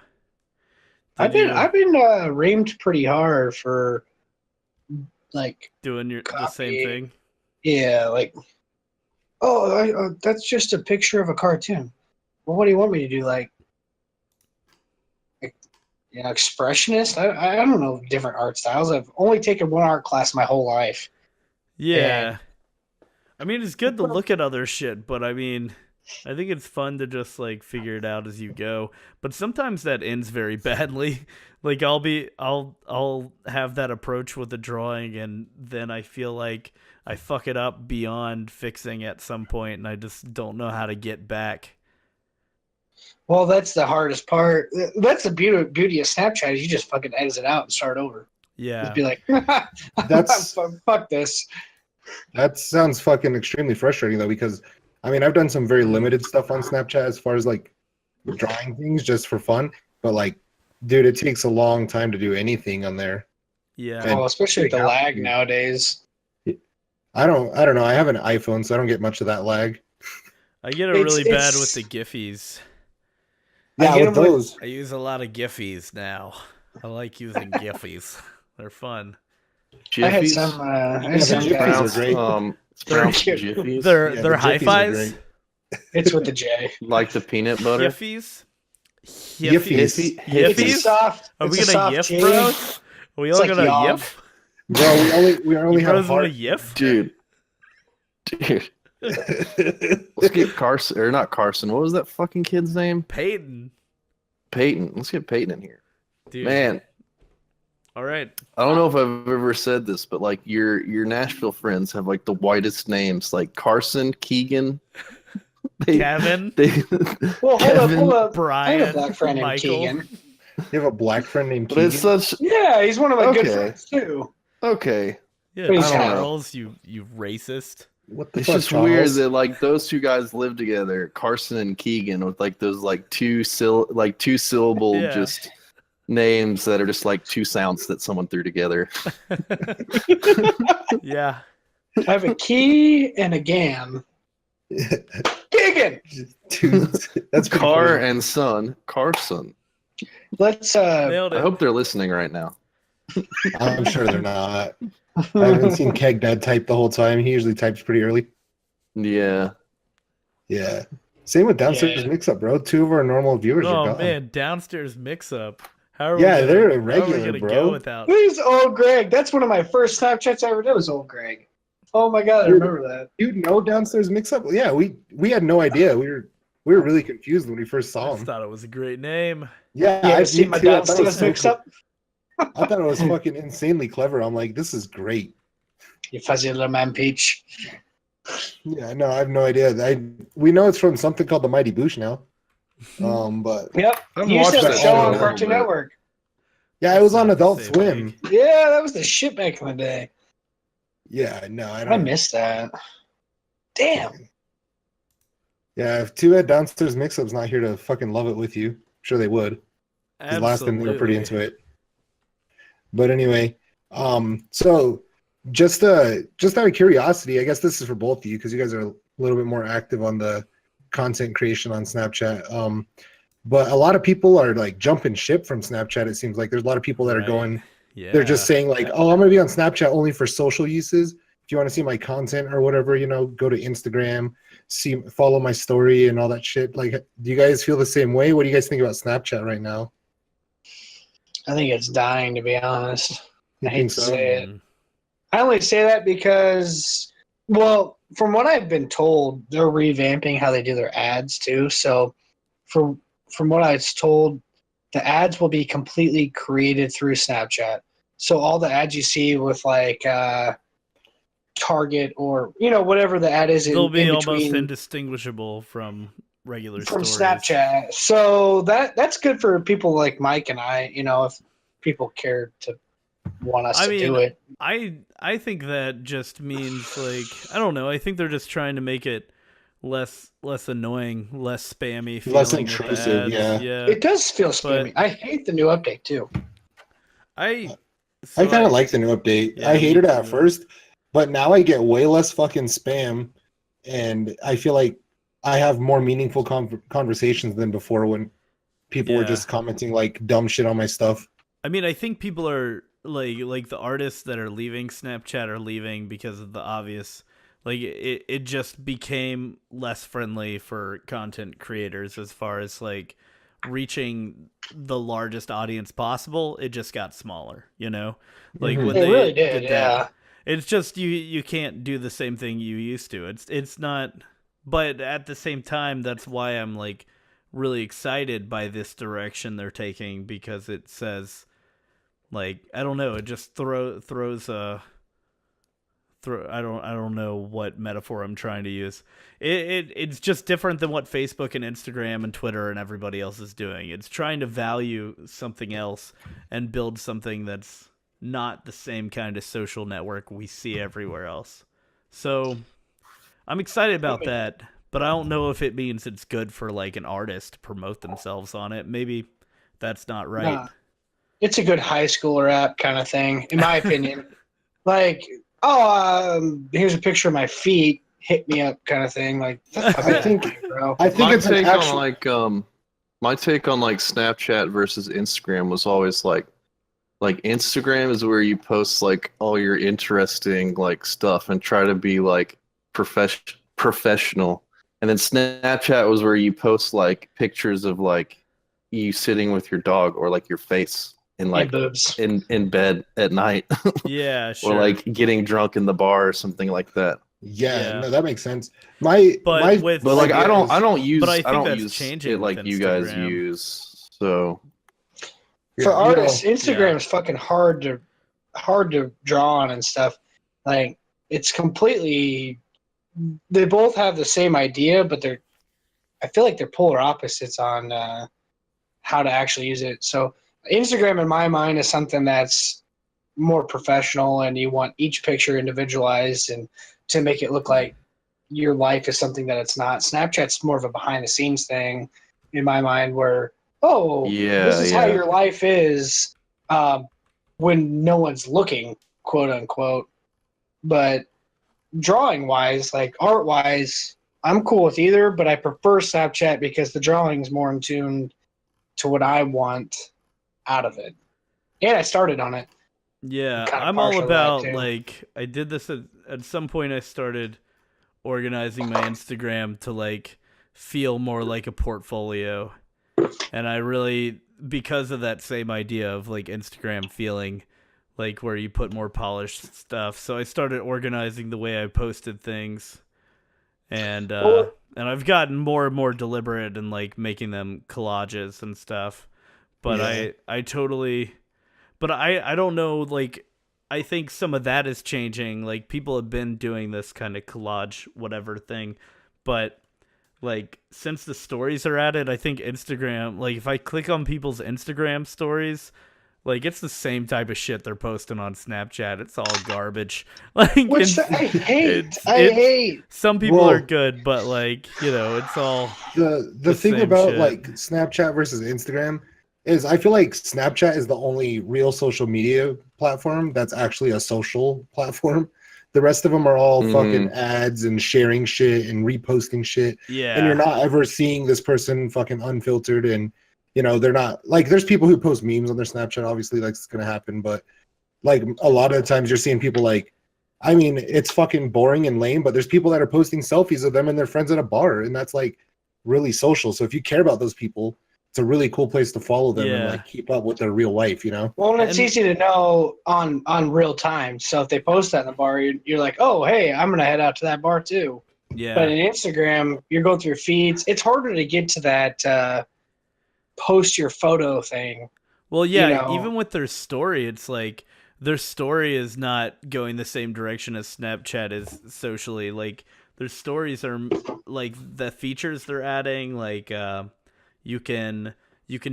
I've Did been you- I've been reamed pretty hard for like doing the same copy. thing. yeah like that's just a picture of a cartoon. Well, what do you want me to do? Like expressionist? I don't know different art styles. I've only taken one art class my whole life. Yeah. I mean, it's good to look at other shit, but I mean, I think it's fun to just like figure it out as you go. But sometimes that ends very badly. Like I'll have that approach with the drawing, and then I feel like I fuck it up beyond fixing at some point, and I just don't know how to get back. Well, that's the hardest part. That's the beauty of Snapchat is you just fucking edit it out and start over. Yeah. Just be like, That's- fuck this. That sounds fucking extremely frustrating though, because I mean I've done some very limited stuff on Snapchat as far as like drawing things just for fun, but like, dude, it takes a long time to do anything on there. Yeah. And- Oh, especially with the lag nowadays. I don't know. I have an iPhone, so I don't get much of that lag. I get it It's- really bad it's- with the Giphies. I Yeah, get with them with- those. I use a lot of Giphies now. I like using Giphies. They're fun. I had Jiffies? some. I Yeah, had the some Jiffies are guys. great. It's pronounced They're cute. Jiffies. They're Yeah, they're the Jiffies are hi-fis. great. It's with the J. Like the peanut butter. Giphies. Yiffies. It's a soft. Are we it's a gonna soft yiff, J. bros? Are we It's all like gonna yog. yiff? Bro, we only You have bros wanna hard. yiff? Dude. Let's get Carson, or not Carson. What was that fucking kid's name? Peyton. Peyton. Let's get Peyton in here. Dude. Man, All right. I don't know if I've ever said this, but like your Nashville friends have like the whitest names, like Carson, Keegan, Kevin. Well, Kevin, hold up. I Brian. have a black friend named Michael. Keegan. You have a black friend named But Keegan? it's such Yeah, he's one of my good Okay. friends too. okay. Yeah, But he's Charles, you racist. What the It's fuck, just weird Charles? that like those two guys live together, Carson and Keegan, with like those like two syllable Yeah. just names that are just like two sounds that someone threw together. Yeah. I have a key and a gam. Keegan. Dude, that's pretty Car funny. and son, Carson. Let's Nailed I it. hope they're listening right now. I'm sure they're not. I haven't seen Keg Dad type the whole time. He usually types pretty early. Yeah. Yeah. Same with Downstairs Yeah. Mix Up, bro. 2 of our normal viewers are Oh gone. man, downstairs mix up. How are Yeah, we they're how are irregular, we gonna bro. go without? Who's old Greg? That's one of my first Snapchats I ever did was old Greg. Oh my god, I Dude. remember that. You know Downstairs Mix Up? Yeah, we had no idea. We were really confused when we first I saw just him. thought it was a great name. Yeah, You I ever seen me my too. I thought it was downstairs so mix cool. up? I thought it was fucking insanely clever. I'm like, this is great. You fuzzy little man peach. Yeah, no, I have no idea. We know it's from something called the Mighty Boosh now. But Yep. I've You used to watched have a that show show a on little Cartoon bit. Network. yeah, it was on Not the Adult same Swim. thing. Yeah, that was the shit back in the day. Yeah, no, I I don't. missed that. Damn. Yeah, if Two Head Downstairs Mix Up's not here to fucking love it with you, I'm sure they would. Because last time they were pretty into it. But anyway, so just out of curiosity, I guess this is for both of you because you guys are a little bit more active on the content creation on Snapchat. But a lot of people are like jumping ship from Snapchat. It seems like there's a lot of people that are Right. going. Yeah. They're just saying like, "Oh, I'm gonna be on Snapchat only for social uses. If you want to see my content or whatever, go to Instagram, follow my story and all that shit." Like, do you guys feel the same way? What do you guys think about Snapchat right now? I think it's dying, to be honest. You I hate think to so? say it. Mm. I only say that because, well, from what I've been told, they're revamping how they do their ads too. So, from what I was told, the ads will be completely created through Snapchat. So all the ads you see with like Target or whatever the ad is, They'll be in almost between indistinguishable from regular from stories. Snapchat. So that's good for people like Mike and I. If people care to want us I to do mean, it. I think that just means like I don't know. I think they're just trying to make it less annoying, less spammy, Less feeling with intrusive, ads. yeah. Yeah. It does feel but- spammy. I hate the new update too. I kind of like the new update. Yeah, I me hated it at too. first, but now I get way less fucking spam, and I feel like I have more meaningful conversations than before when people were Yeah. just commenting like dumb shit on my stuff. I mean, I think people are like the artists that are leaving Snapchat are leaving because of the obvious. Like it just became less friendly for content creators as far as like reaching the largest audience possible. It just got smaller, Like Mhm. when It they really did, that, yeah. it's just you can't do the same thing you used to. It's not, but at the same time, that's why I'm like really excited by this direction they're taking because it says like I don't know, it just throws a I don't know what metaphor I'm trying to use. It's just different than what Facebook and Instagram and Twitter and everybody else is doing. It's trying to value something else and build something that's not the same kind of social network we see everywhere else. So I'm excited about that, but I don't know if it means it's good for like an artist to promote themselves on it. Maybe that's not right. Nah. It's a good high schooler app kind of thing, in my opinion. Like, here's a picture of my feet. Hit me up, kind of thing. Like, I think bro. I think My it's an take actual. on my take on like Snapchat versus Instagram was always like Instagram is where you post like all your interesting like stuff and try to be like professional, and then Snapchat was where you post like pictures of like you sitting with your dog or like your face in And like boobs. in bed at night Yeah, or sure. like getting drunk in the bar or something like that. Yeah, Yeah. no, that makes sense. My But with- But like idea is- I don't use But I I think don't that's use changing it with like you guys Instagram. use. So For yeah, artists, you know, Instagram is fucking hard to draw on and stuff. Like it's completely. They both have the same idea, but I feel like they're polar opposites on how to actually use it. So Instagram, in my mind, is something that's more professional, and you want each picture individualized and to make it look like your life is something that it's not. Snapchat's more of a behind the scenes thing, in my mind, where this is how your life is when no one's looking, quote unquote. But drawing wise, like art wise, I'm cool with either, but I prefer Snapchat because the drawing's more in tune to what I want out of it. And I started on it. Yeah, Kinda I'm all partial to that, about, too. like, I did this at some point. I started organizing my Instagram to like feel more like a portfolio, and I really, because of that same idea of like Instagram feeling like where you put more polished stuff, so I started organizing the way I posted things, and I've gotten more and more deliberate in like making them collages and stuff. But Yeah. I totally, but I don't know, like, I think some of that is changing. Like, people have been doing this kind of collage whatever thing, but like since the stories are added, I think Instagram, like if I click on people's Instagram stories, like it's the same type of shit they're posting on Snapchat. It's all garbage. Like, Which I hate. I hate. some people Well- are good, but like, you know, it's all the thing same about shit. like Snapchat versus Instagram is I feel like Snapchat is the only real social media platform that's actually a social platform. The rest of them are all fucking ads and sharing shit and reposting shit. yeah. And you're not ever seeing this person fucking unfiltered. And, you know, they're not like, there's people who post memes on their Snapchat, obviously, like it's going to happen. But like a lot of the times you're seeing people like, I mean, it's fucking boring and lame, but there's people that are posting selfies of them and their friends at a bar. And that's like really social. So if you care about those people, it's a really cool place to follow them and Yeah. like keep up with their real life, you know? Well, and it's And- easy to know on real time. So if they post that in the bar, you're like, oh, hey, I'm gonna head out to that bar too. Yeah. But in Instagram, you're going through feeds. It's harder to get to that post your photo thing. Well, yeah, you know. even with their story, it's like their story is not going the same direction as Snapchat is socially. Like, their stories are like the features they're adding, like you can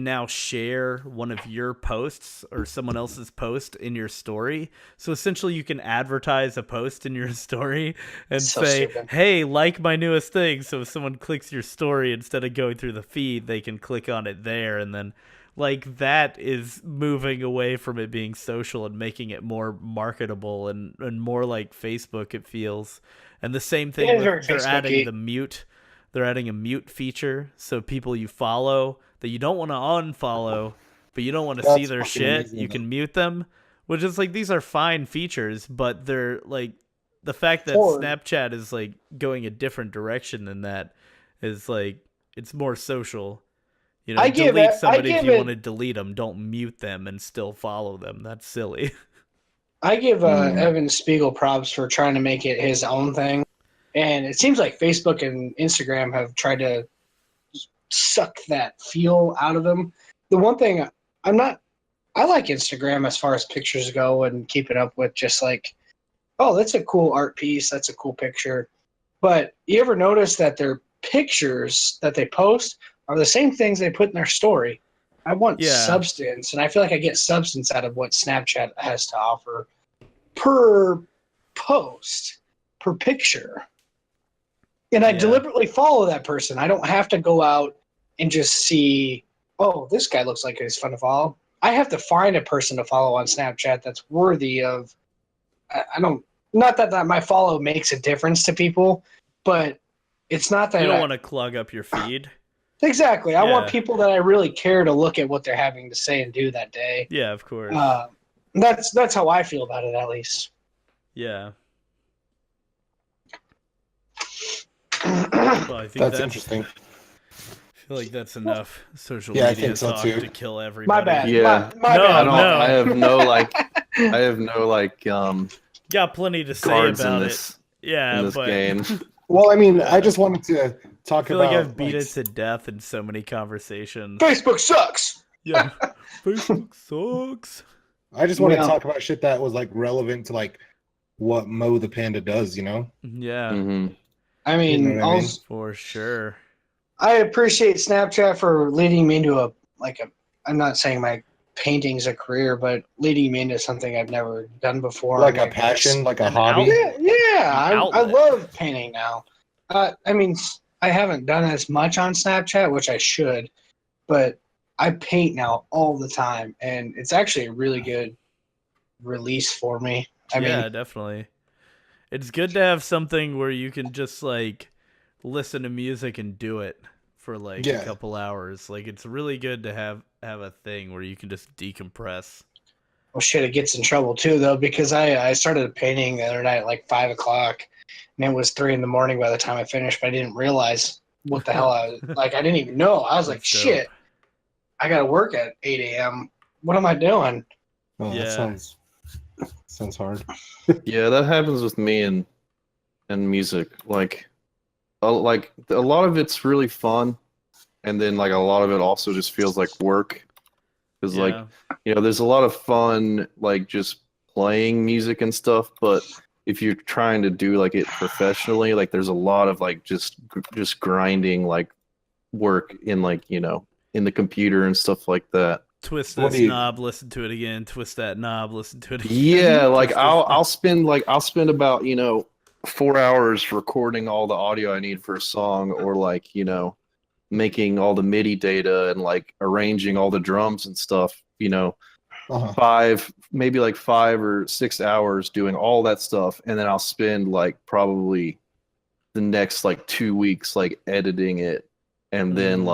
now share one of your posts or someone else's post in your story. So essentially you can advertise a post in your story and So say, stupid. hey, like my newest thing. So if someone clicks your story, instead of going through the feed, they can click on it there. And then like that is moving away from it being social and making it more marketable and more like Facebook, it feels. And the same thing It is very with, they're adding Facebook-y. the mute. They're adding a mute feature, so people you follow that you don't want to unfollow, but you don't want to see That's their fucking shit, amazing, you though. can mute them. Which is like, these are fine features, but they're like, the fact that Forward. Snapchat is like going a different direction than that is like, it's more social. You know, I give delete it- I somebody if give you it- want to delete them. Don't mute them and still follow them. That's silly. I give Mm. Evan Spiegel props for trying to make it his own thing. And it seems like Facebook and Instagram have tried to suck that feel out of him. The one thing I like Instagram as far as pictures go and keeping up with just like, oh, that's a cool art piece. That's a cool picture. But you ever notice that their pictures that they post are the same things they put in their story? I want Yeah. substance, and I feel like I get substance out of what Snapchat has to offer per post, per picture. And I Yeah. deliberately follow that person. I don't have to go out and just see, oh, this guy looks like he's fun to follow. I have to find a person to follow on Snapchat that's worthy of. I don't. Not that my follow makes a difference to people, but it's not that You don't want to clog up your feed. exactly. I want Yeah. people that I really care to look at what they're having to say and do that day. Yeah, of course. That's how I feel about it, at least. Yeah. Well, I think That's interesting. feel like that's enough social Yeah, I media think so, talk too. to kill My everybody. bad. Yeah. My No, bad. no. I have no like I have no like Got plenty to say cards about in it. this Yeah, but game. Well, I mean, Yeah. I just wanted to I talk feel like about I've beat it to death in so many conversations. Facebook sucks. Yeah, Facebook sucks. I just want to Yeah. talk about shit that was like relevant to like what MoThePanda does, you know? Yeah, Hmm. I mean, You know what I mean? for sure. I appreciate Snapchat for leading me into a. I'm not saying my painting's a career, but leading me into something I've never done before. Like a this. passion, like a An hobby. Yeah, I outlet. love painting now. I mean, I haven't done as much on Snapchat, which I should, but I paint now all the time, and it's actually a really good release for me. I Yeah, mean, definitely. It's good to have something where you can just like listen to music and do it for like a Yeah. couple hours. Like it's really good to have a thing where you can just decompress. well, shit, it gets in trouble too, though, because I started painting the other night at like 5 o'clock, and it was 3 in the morning by the time I finished. But I didn't realize what the hell I was like. I didn't even know. I was like, That's dope. shit, I got to work at 8 a.m. What am I doing? Oh, Yeah. that sounds hard. Yeah, that happens with me and music. Like a lot of it's really fun, and then like a lot of it also just feels like work. Because like there's a lot of fun like just playing music and stuff, but if you're trying to do like it professionally, like there's a lot of like just grinding like work in like in the computer and stuff like that. Twist What this do you- knob, listen to it again. Twist that knob, listen to it again. Yeah, like Twist this I'll spend about 4 hours recording all the audio I need for a song, or like making all the MIDI data and like arranging all the drums and stuff. Uh-huh. Maybe like 5 or 6 hours doing all that stuff, and then I'll spend like probably the next like 2 weeks like editing it, and then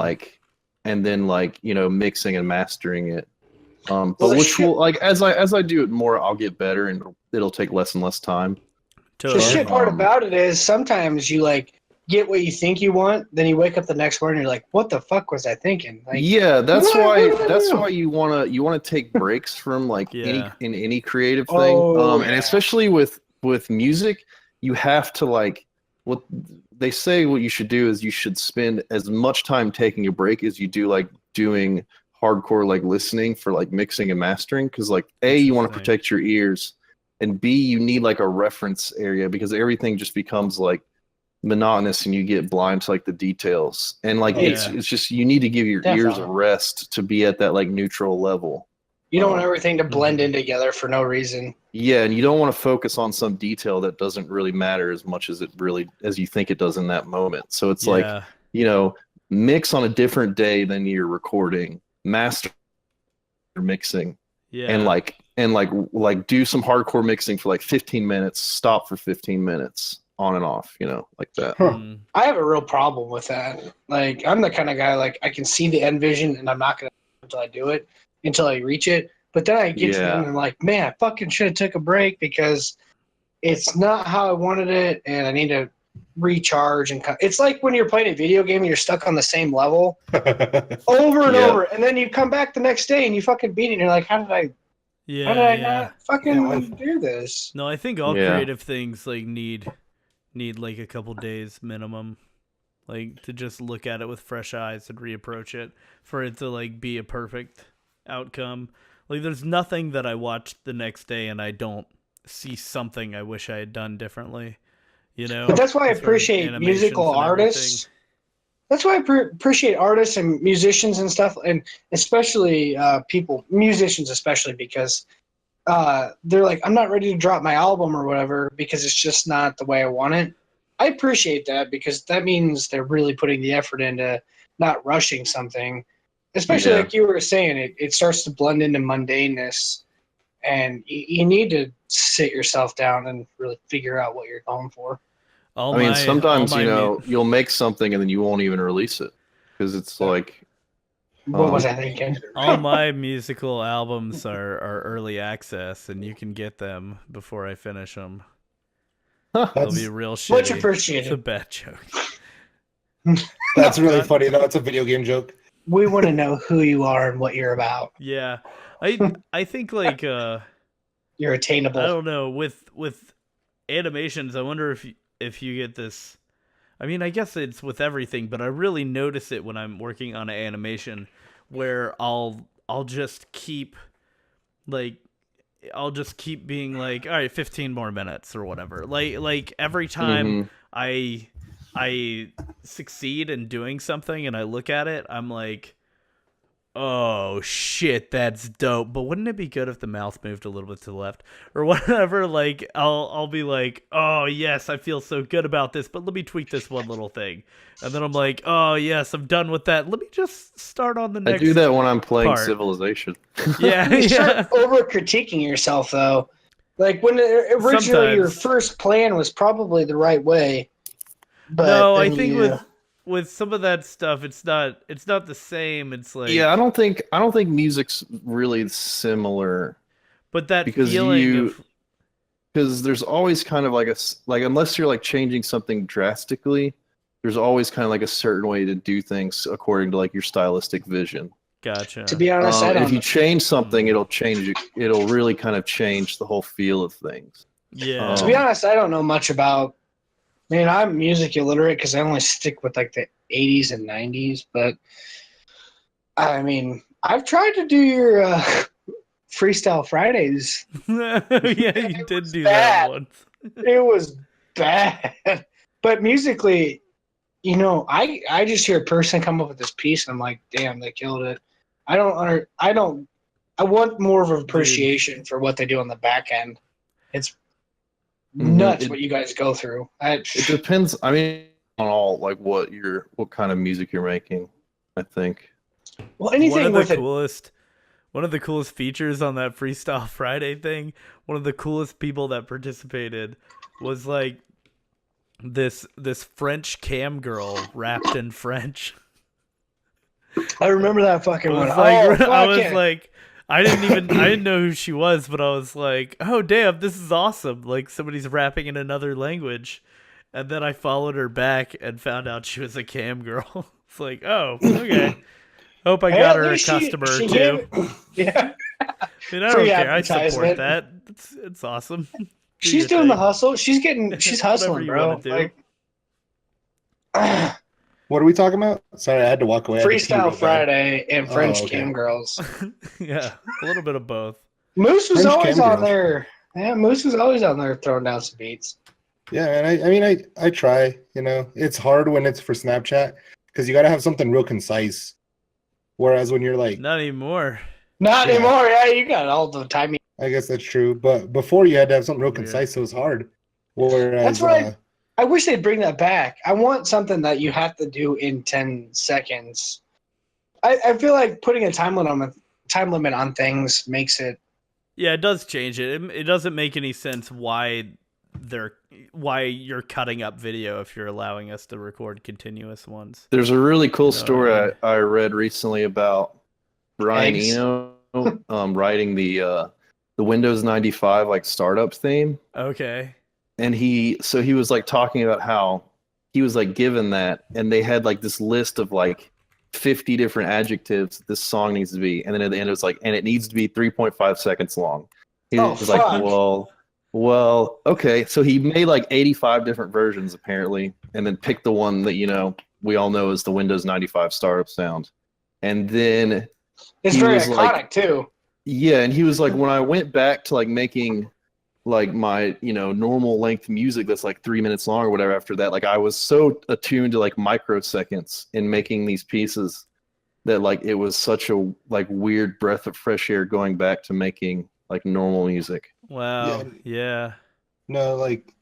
mixing and mastering it. But Well, which will like as I do it more, I'll get better, and it'll take less and less time. The Totally. shit part Um, about it is sometimes you like get what you think you want, then you wake up the next morning and you're like, what the fuck was I thinking? Like, Yeah, that's what why did I that's do? why you wanna take breaks from like Yeah. any creative thing. Oh, And yeah. especially with music, you have to like what they say what you should do is you should spend as much time taking a break as you do like doing hardcore like listening for like mixing and mastering, because like A, you want to Interesting. protect your ears, and B, you need like a reference area because everything just becomes like monotonous and you get blind to like the details, and like Yeah. it's just you need to give your ears a Definitely. rest to be at that like neutral level. You don't want everything to blend Mhm. in together for no reason. Yeah, and you don't want to focus on some detail that doesn't really matter as much as you think it does in that moment. So it's like mix on a different day than you're recording, master mixing, Yeah. and like do some hardcore mixing for like 15 minutes, stop for 15 minutes, on and off, like that. Huh. Mm. I have a real problem with that. Like, I'm the kind of guy, like, I can see the end vision and I'm not going to until I do it, until I reach it. But then I get to the end and I'm like, man, I fucking should have took a break because it's not how I wanted it and I need to recharge. It's like when you're playing a video game and you're stuck on the same level over and Yeah. over. And then you come back the next day and you fucking beat it and you're like, how did I not fucking do this? No, I think all Yeah. creative things like need like a couple days minimum, like to just look at it with fresh eyes and reapproach it for it to like be a perfect outcome. Like there's nothing that I watch the next day and I don't see something I wish I had done differently. But that's why I as far as appreciate animations musical and artists. That's why I appreciate artists and musicians and stuff, and especially musicians especially, because they're like, I'm not ready to drop my album or whatever because it's just not the way I want it. I appreciate that because that means they're really putting the effort into not rushing something. Especially Yeah. like you were saying, it starts to blend into mundaneness, and you need to sit yourself down and really figure out what you're going for. I mean, sometimes you'll make something and then you won't even release it because it's like What was I thinking? all my musical albums are early access, and you can get them before I finish them. They'll be real shitty. Much It's a appreciated. bad joke. That's really funny though. It's a video game joke. We want to know who you are and what you're about. Yeah. I think like You're attainable. I don't know, with animations, I wonder if you get this. I mean, I guess it's with everything, but I really notice it when I'm working on an animation where I'll just keep like I'll just keep being like, all right, 15 more minutes or whatever. Like every time I succeed in doing something and I look at it, I'm like, oh shit, that's dope. But wouldn't it be good if the mouth moved a little bit to the left or whatever? Like I'll be like, oh yes, I feel so good about this, but let me tweak this one little thing. And then I'm like, oh yes, I'm done with that. Let me just start on the next. I do that when I'm playing part. Civilization. Yeah, You yeah. start over critiquing yourself though. Like when originally your Sometimes. first plan was probably the right way. But No, I then think you- with some of that stuff, it's not the same. It's like Yeah, I don't think music's really similar but that because feeling of because there's always kind of like unless you're like changing something drastically, there's always kind of like a certain way to do things according to like your stylistic vision. gotcha. to be honest, I don't If you know. change something, it'll really kind of change the whole feel of things. Yeah. To be honest, I don't know much about. Man, I'm music illiterate because I only stick with like the 80s and 90s. But I mean, I've tried to do your Freestyle Fridays. Yeah, you It did was do bad. that once. It was bad. But musically, you know, I just hear a person come up with this piece and I'm like, damn, they killed it. I want more of an appreciation for what they do on the back end. It's nuts what you guys go through. It depends. I mean, on all like what kind of music you're making. I think. Well, anything with it. One of the coolest features on that Freestyle Friday thing, one of the coolest people that participated was like this French cam girl rapped in French. I remember that fucking one. I was like, I didn't know who she was, but I was like, oh damn, this is awesome. Like somebody's rapping in another language. And then I followed her back and found out she was a cam girl. It's like, oh, okay. Hope I got her a customer or two. Yeah. I mean, I don't Free care. I support advertisement. that. It's awesome. Do She's your doing thing. the hustle. She's Whatever hustling, you bro. wanna do. Like, What are we talking about? Sorry, I had to walk away. I had to pee real Freestyle bad. Friday and French okay. cam girls. Yeah, a little bit of both. Moose was French always cam on girls. there. Yeah, Moose was always on there throwing down some beats. Yeah, and I mean, I try. You know, it's hard when it's for Snapchat because you got to have something real concise. Whereas when you're like, Not anymore. Not Yeah. anymore. Yeah, you got all the time. I guess that's true. But before you had to have something real Weird. concise, so it was hard. Whereas, That's right. I wish they'd bring that back. I want something that you have to do in 10 seconds. I feel like putting a time limit on things makes it. Yeah, it does change it. It doesn't make any sense why you're cutting up video if you're allowing us to record continuous ones. There's a really cool No, story I mean- I read recently about Brian Eggs. Eno writing the Windows 95 like startup theme, Okay. and he was like talking about how he was like given that, and they had like this list of like 50 different adjectives this song needs to be, and then at the end it was like, and it needs to be 3.5 seconds long. He Oh, was like, fuck. well, okay. So he made like 85 different versions apparently, and then picked the one that we all know is the Windows 95 startup sound. And then It's He very was iconic like- too. yeah, and he was like, when I went back to like making like my normal length music that's like 3 minutes long or whatever after that, like I was so attuned to like microseconds in making these pieces that like it was such a like weird breath of fresh air going back to making like normal music. Wow. Yeah. no, like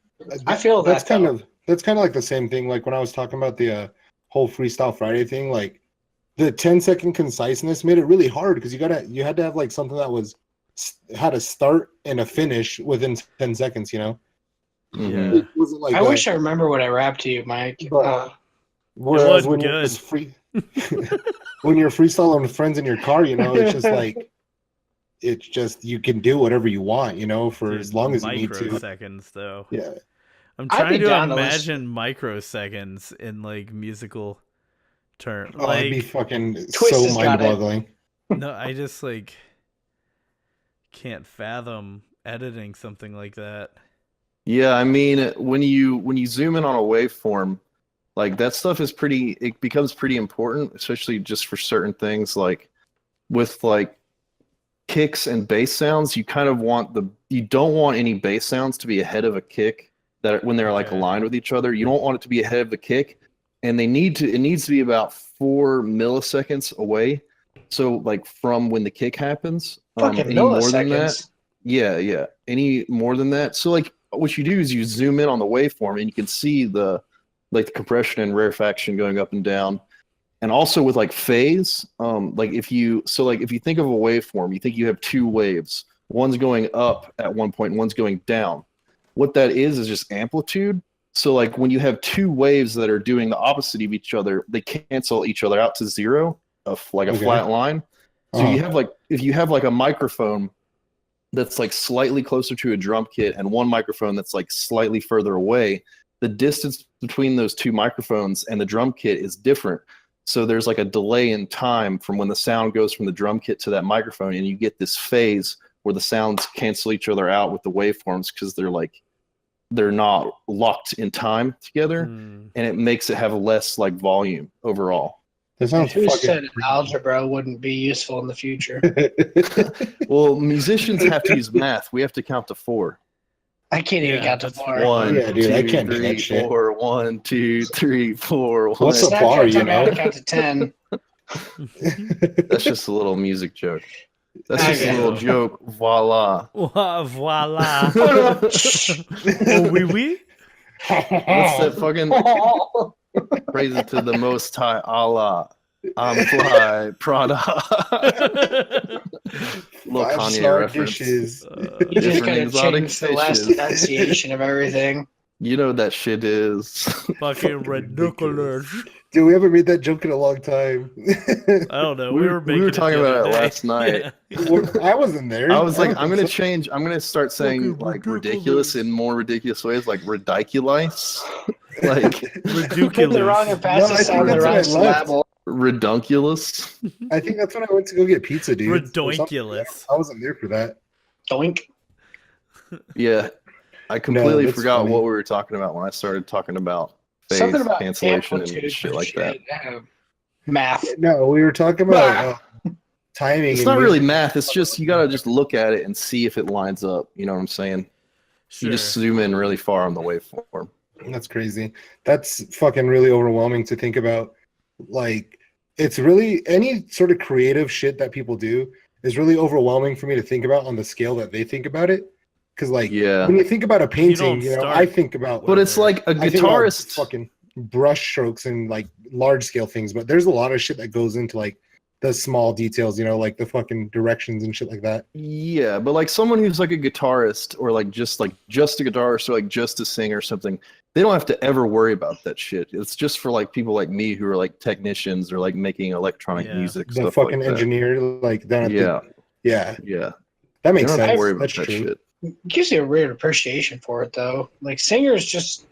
I feel that's that, kind though. of like the same thing. Like when I was talking about the whole Freestyle Friday thing, like the 10-second conciseness made it really hard because you had to have like something that had a start and a finish within 10 seconds. Mhm. Yeah. It wasn't like I wish I remember what I rapped to you, Mike. But- Whereas wasn't when you're good. just when you're freestyling with friends in your car, it's just like it's just you can do whatever you want, for Dude, as long as you need to. microseconds though. Yeah. I'm I'd trying be to down to imagine microseconds in like musical term. Oh, it'd be Like, fucking Twist so has got it. mind-boggling. no, I just like can't fathom editing something like that. Yeah, I mean, when you zoom in on a waveform, like that stuff is pretty, it becomes pretty important, especially just for certain things like with like kicks and bass sounds, you don't want any bass sounds to be ahead of a kick that when they're like Okay. aligned with each other. You don't want it to be ahead of the kick, and it needs to be about 4 milliseconds away. So like from when the kick happens, Fucking any more than that, milliseconds. yeah. Any more than that. So like what you do is you zoom in on the waveform and you can see the like the compression and rarefaction going up and down. And also with like phase, like if you think of a waveform, you think you have two waves. One's going up at one point, and one's going down. What that is just amplitude. So like when you have two waves that are doing the opposite of each other, they cancel each other out to zero, like a Okay. flat line. So Uh-huh. you have like if you have like a microphone that's like slightly closer to a drum kit and one microphone that's like slightly further away, the distance between those two microphones and the drum kit is different. So there's like a delay in time from when the sound goes from the drum kit to that microphone, and you get this phase where the sounds cancel each other out with the waveforms because they're not locked in time together, Hmm. and it makes it have less like volume overall. That sounds Who fucking. said algebra wouldn't be useful in the future? Well, musicians have to use math. We have to count to 4. I can't even Yeah, count to that's 4. fair. One, Yeah, dude, I two, can't do that three, shit. 4. 1, 2, 3, 4. What's one. a bar, Snapchat you taught me how know? to count to 10. That's just a little music joke. That's I just a know. little joke. Voila. Voila. Oh, oui, oui. What's that fucking praise it to the Most High Allah? I'm fly, Prada. Little Kanye Five-star reference. dishes. You just Different gotta exotic change the last fishes. enunciation of everything. You know what that shit is. Fucking ridiculous. Dude, we haven't made that joke in a long time. I don't know. We We were- were we were making talking it the about other it day. last night. Yeah. I wasn't there. I was like, don't I'm think gonna so. change. I'm gonna start saying Fucking like ridiculous. ridiculous in more ridiculous ways, like ridiculous, like You put the wrong and Ridiculous. fastest No, I think sound the that's wrong what I left. syllable. redunculous. I think that's when I went to go get pizza, dude. or something. Redonkulous. I wasn't there for that. Doink. Yeah, I completely that's forgot funny. what we were talking about when I started talking about phase Something about cancellation and amplitude shit and like that. Math. No, we were talking about timing. It's and not really music. math. It's just you gotta just look at it and see if it lines up. You know what I'm saying? Sure. You just zoom in really far on the waveform. That's crazy. That's fucking really overwhelming to think about. Like, it's really any sort of creative shit that people do is really overwhelming for me to think about on the scale that they think about it. Because, like, Yeah. when you think about a painting, don't you know, start I think about But it's like a I think about guitarist. fucking brush strokes and like large scale things, but there's a lot of shit that goes into like the small details, you know, like the fucking directions and shit like that. Yeah, but like someone who's like a guitarist or like just a guitarist or like just a singer or something, they don't have to ever worry about that shit. It's just for like people like me who are like technicians or like making electronic Yeah. music The stuff fucking like that. engineer, like, don't have Yeah, to, yeah, yeah. that They makes don't have to sense. worry about That's that true. shit. It gives you a weird appreciation for it, though. Like, singers just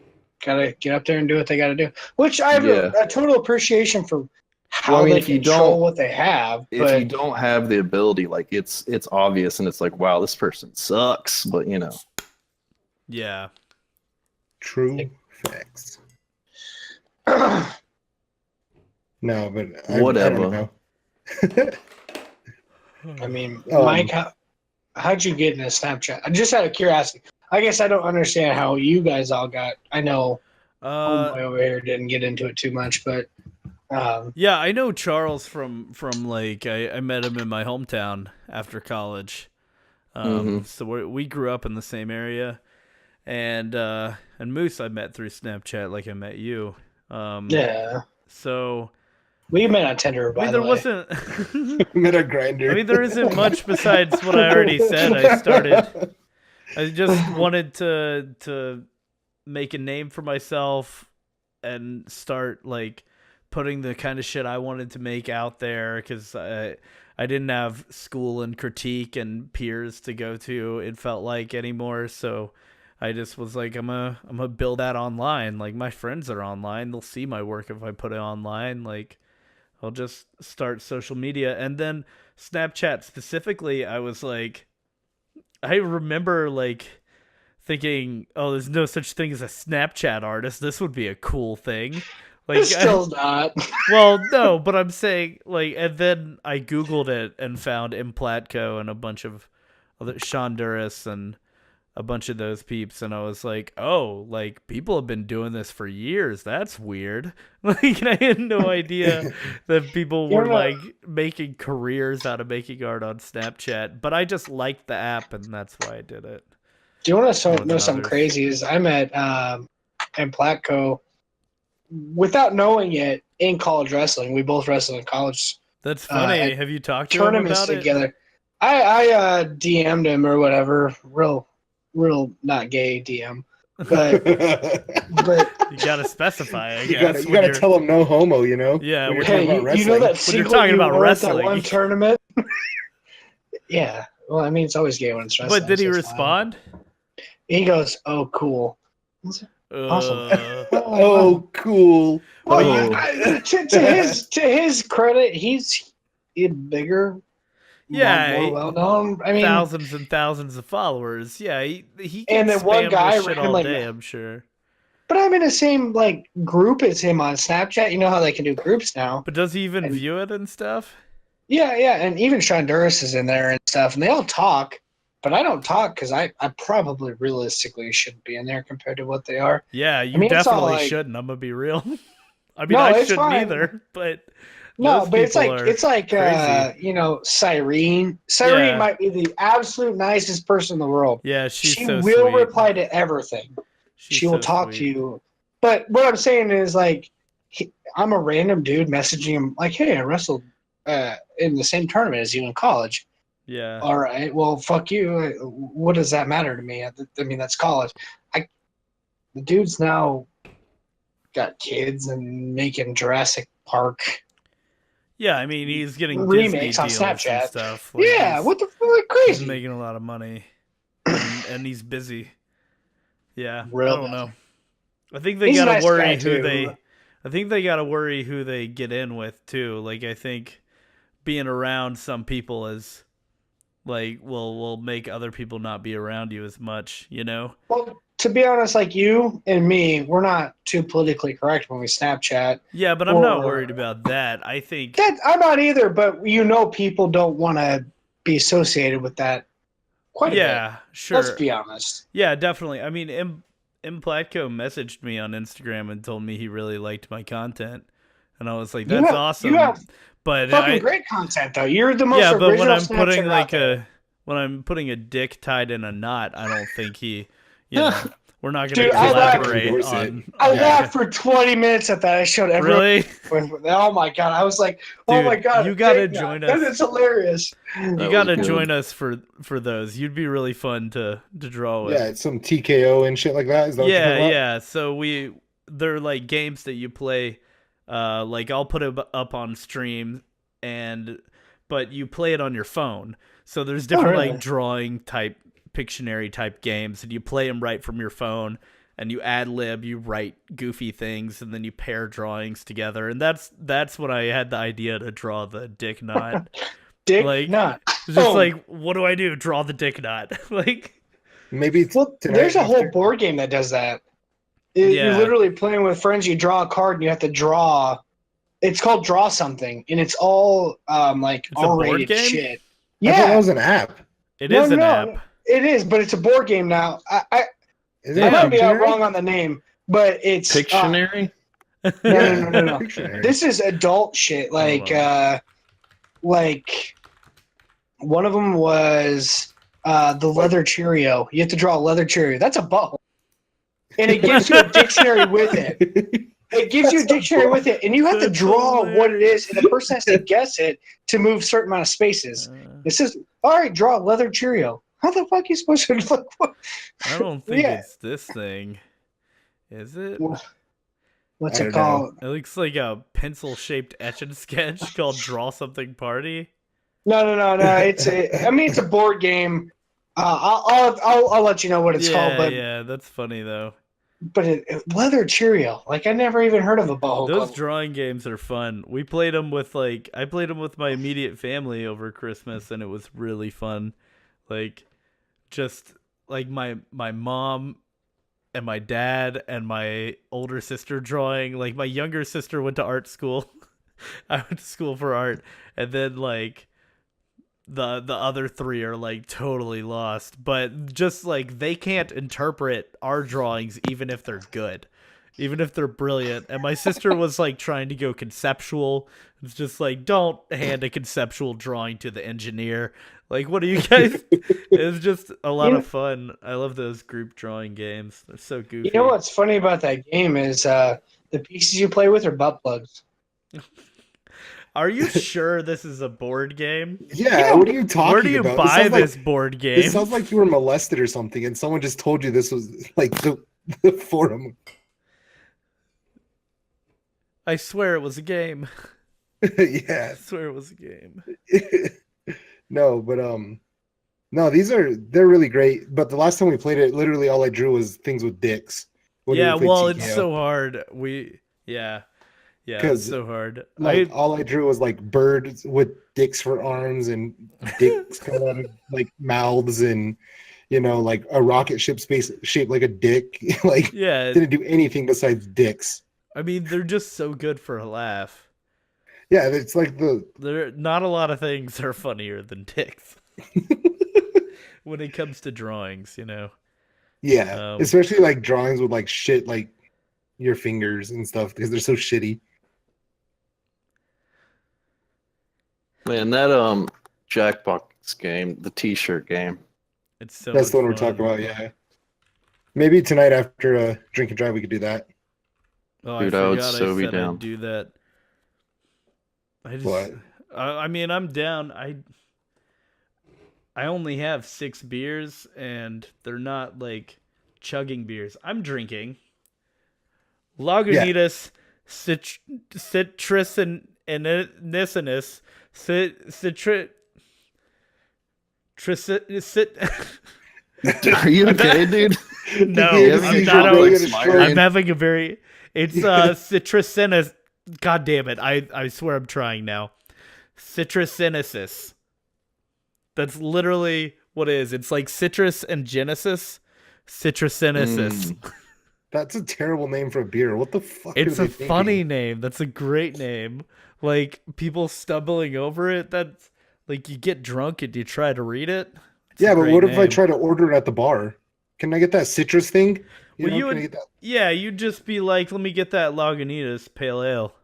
gotta get up there and do what they gotta do. Which I have Yeah. a total appreciation for how Well, I mean, they if you control don't- what they have. If But you don't have the ability, like it's obvious and it's like, wow, this person sucks, but you know. Yeah. True facts. No, but I Whatever. don't know. I mean, Um, Mike, how'd you get into Snapchat? Just out of curiosity. I guess I don't understand how you guys all got. I know homeboy over here didn't get into it too much, but Yeah, I know Charles from like I met him in my hometown after college. So we grew up in the same area, and Moose I met through Snapchat, like I met you. yeah, So we met on Tinder. I By mean, the there way, wasn't. Met a grinder. I mean, there isn't much besides what I already said. I just wanted to make a name for myself and start like putting the kind of shit I wanted to make out there, because I didn't have school and critique and peers to go to, it felt like, anymore. So I just was like, I'm gonna build that online. Like, my friends are online, they'll see my work if I put it online. Like, I'll just start social media. And then Snapchat specifically, I was like, I remember like thinking, oh, there's no such thing as a Snapchat artist. This would be a cool thing. Like, It's still not. well, no, but I'm saying like, and then I Googled it and found Implatco and a bunch of other Shonduras and a bunch of those peeps, and I was like, oh, like people have been doing this for years. That's weird. Like, I had no idea that people were like making careers out of making art on Snapchat. But I just liked the app, and that's why I did it. Do you want to More know than something others. crazy? Is I met in Platco without knowing it in college wrestling. We both wrestled in college That's funny. at Have you talked to him tournaments about it? together. I DM'd him or whatever, real not gay DM, but You gotta specify, I You guess. gotta, you gotta tell them no homo, you know? Yeah, When you're when talking about hey, you know wrestling. that When sequel you're talking about won at wrestling. that one tournament? Yeah, well, I mean, it's always gay when it's wrestling. But did he so it's fine. respond? He goes, "Oh, cool." Awesome. Oh, cool. Well, Oh. to his credit, he's bigger, Yeah, more well known. I mean, thousands and thousands of followers. Yeah, he can And then spam one guy this shit all randomly- day, I'm sure. but I'm in the same like group as him on Snapchat. You know how they can do groups now. But does he even And- view it and stuff? Yeah, and even Shonduras is in there and stuff, and they all talk. But I don't talk because I probably realistically shouldn't be in there compared to what they are. Yeah, you mean, it's all definitely like- shouldn't. I'm gonna be real. I mean, No, I it's shouldn't fine. either. But No, those but it's people like are crazy. Cyrene. Cyrene Yeah. might be the absolute nicest person in the world. Yeah, she's She so will sweet. reply to everything. She's She will so talk to sweet. you. But what I'm saying is, like, I'm a random dude messaging him, like, hey, I wrestled in the same tournament as you in college. Yeah. All right, well, fuck you. What does that matter to me? I mean, that's college. The dude's now got kids and making Jurassic Park. Yeah, I mean, he's getting Remakes Disney on deals Snapchat. and stuff. Like, Yeah, he's- what the fuck? He's Crazy. making a lot of money, and he's busy. Yeah, Real I don't know. I think they He's a gotta nice worry guy, who too. they. I think they gotta worry who they get in with too. Like, I think being around some people is like will make other people not be around you as much. You know? Well, to be honest, like you and me, we're not too politically correct when we Snapchat. Yeah, but I'm not Or- worried about that. I think. That I'm not either, but people don't want to be associated with that quite a bit. Yeah, sure. Let's be honest. Yeah, definitely. I mean, M Platko messaged me on Instagram and told me he really liked my content, and I was like, You "That's have- awesome." you have but Fucking great content, though. You're the most yeah, but when original I'm putting Snapchatter like out there. when I'm putting a dick tied in a knot, I don't think he, you know, we're not going Dude, to I laughed- collaborate endorse it. on. I yeah. laughed for 20 minutes at that. I showed everyone. Really? Oh my god! I was like, "Oh Dude, my god!" you gotta Jake, join that us. is hilarious. You That got to was good. join us for those. You'd be really fun to draw with. Yeah, it's some TKO and shit like that. Is that what you're talking about? Yeah. So they're like games that you play. Like I'll put it up on stream, but you play it on your phone. So there's different really? like drawing type, Pictionary type games, and you play them right from your phone. And you ad lib, you write goofy things, and then you pair drawings together. And that's when I had the idea to draw the dick knot. Dick, Like- not. It's just Oh. like, what do I do? Draw the dick knot. Like, Maybe it's Well, tonight there's a whole after- board game that does that. Yeah. You're literally playing with friends. You draw a card, and you have to draw. It's called Draw Something, and it's all like It's a board R-rated game? shit. I thought Yeah, that was an app. it No, is an no, app. it is, but it's a board game now. I Is Yeah. might be out Pictionary? wrong on the name, but it's Pictionary? No. Pictionary. This is adult shit. Like, Hold like one of them was the leather Cheerio. You have to draw a leather Cheerio. That's a butthole, and it gives you a dictionary with it. It gives you a dictionary with it, and you have to That's draw what it is, and the person has to hilarious. guess it to move a certain amount of spaces. Uh, It says, "All right, draw a leather Cheerio." How the fuck are you supposed to look? I don't think Yeah. it's this thing. Is it? What's I it don't know. called? It looks like a pencil-shaped etch and sketch called Draw Something Party. No. I mean, it's a board game. I'll let you know what it's called, but Yeah, that's funny though. Leather Cheerio. Like I never even heard of a boho Those club. drawing games are fun. We played them with I played them with my immediate family over Christmas, and it was really fun. Like, just like my mom and my dad and my older sister drawing. Like my younger sister went to art school. I went to school for art, and then like the other three are like totally lost. But just like they can't interpret our drawings even if they're good. Even if they're brilliant. And my sister was like trying to go conceptual. It's just like, don't hand a conceptual drawing to the engineer. Like, what are you guys? It's just a lot of fun. I love those group drawing games. They're so goofy. You know what's funny about that game is the pieces you play with are butt plugs. Are you sure this is a board game? Yeah, what are you talking about? Where do you buy this board game? It sounds like you were molested or something, and someone just told you this was like the forum. I swear it was a game. Yeah. I swear it was a game. No, but no, they're really great. But the last time we played it, literally all I drew was things with dicks. Yeah, well, it's so hard. Yeah, it's so hard. Like all I drew was like birds with dicks for arms and dicks coming out of like mouths and like a rocket ship space shaped like a dick. Like didn't do anything besides dicks. I mean, they're just so good for a laugh. Yeah, it's like there not a lot of things are funnier than dicks when it comes to drawings, Yeah, especially like drawings with like shit like your fingers and stuff because they're so shitty. Man, that Jackbox game, the T-shirt game. It's so. That's the one we're talking about. Yeah. Maybe tonight after a drink and drive we could do that. Oh, dude, I would so be down. I'd do that. What? I mean, I'm down. I only have 6 beers, and they're not like chugging beers. I'm drinking Lagunitas citrus and nisinus Are you okay, dude? No, I'm not. I'm having a very. It's citrusinus. God damn it! I swear I'm trying now. Citrusinesis. That's literally what it is. It's like citrus and genesis. Citrusinesis. That's a terrible name for a beer. What the fuck? It's a funny name. That's a great name. Like people stumbling over it. That's like you get drunk and you try to read it. Yeah, but what if I try to order it at the bar? Can I get that citrus thing? You'd just be like, let me get that Lagunitas Pale Ale.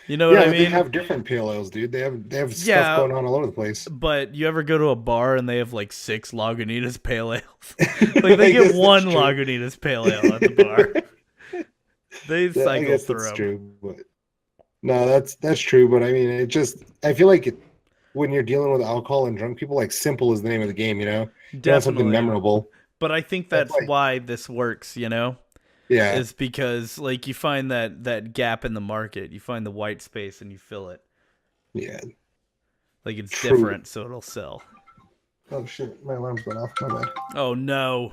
You know what I mean? They have different pale ales, dude. They have stuff going on all over the place. But you ever go to a bar and they have like 6 Lagunitas Pale Ales? Like they get one Lagunitas Pale Ale at the bar. They cycle through them. That's true, but no, that's true. But I mean, I feel like when you're dealing with alcohol and drunk people, like simple is the name of the game. Definitely something memorable. But I think that's why this works. Yeah, is because like you find that gap in the market, you find the white space and you fill it. Yeah, like it's different, so it'll sell. Oh shit, my alarm's going off. My bad. Oh no!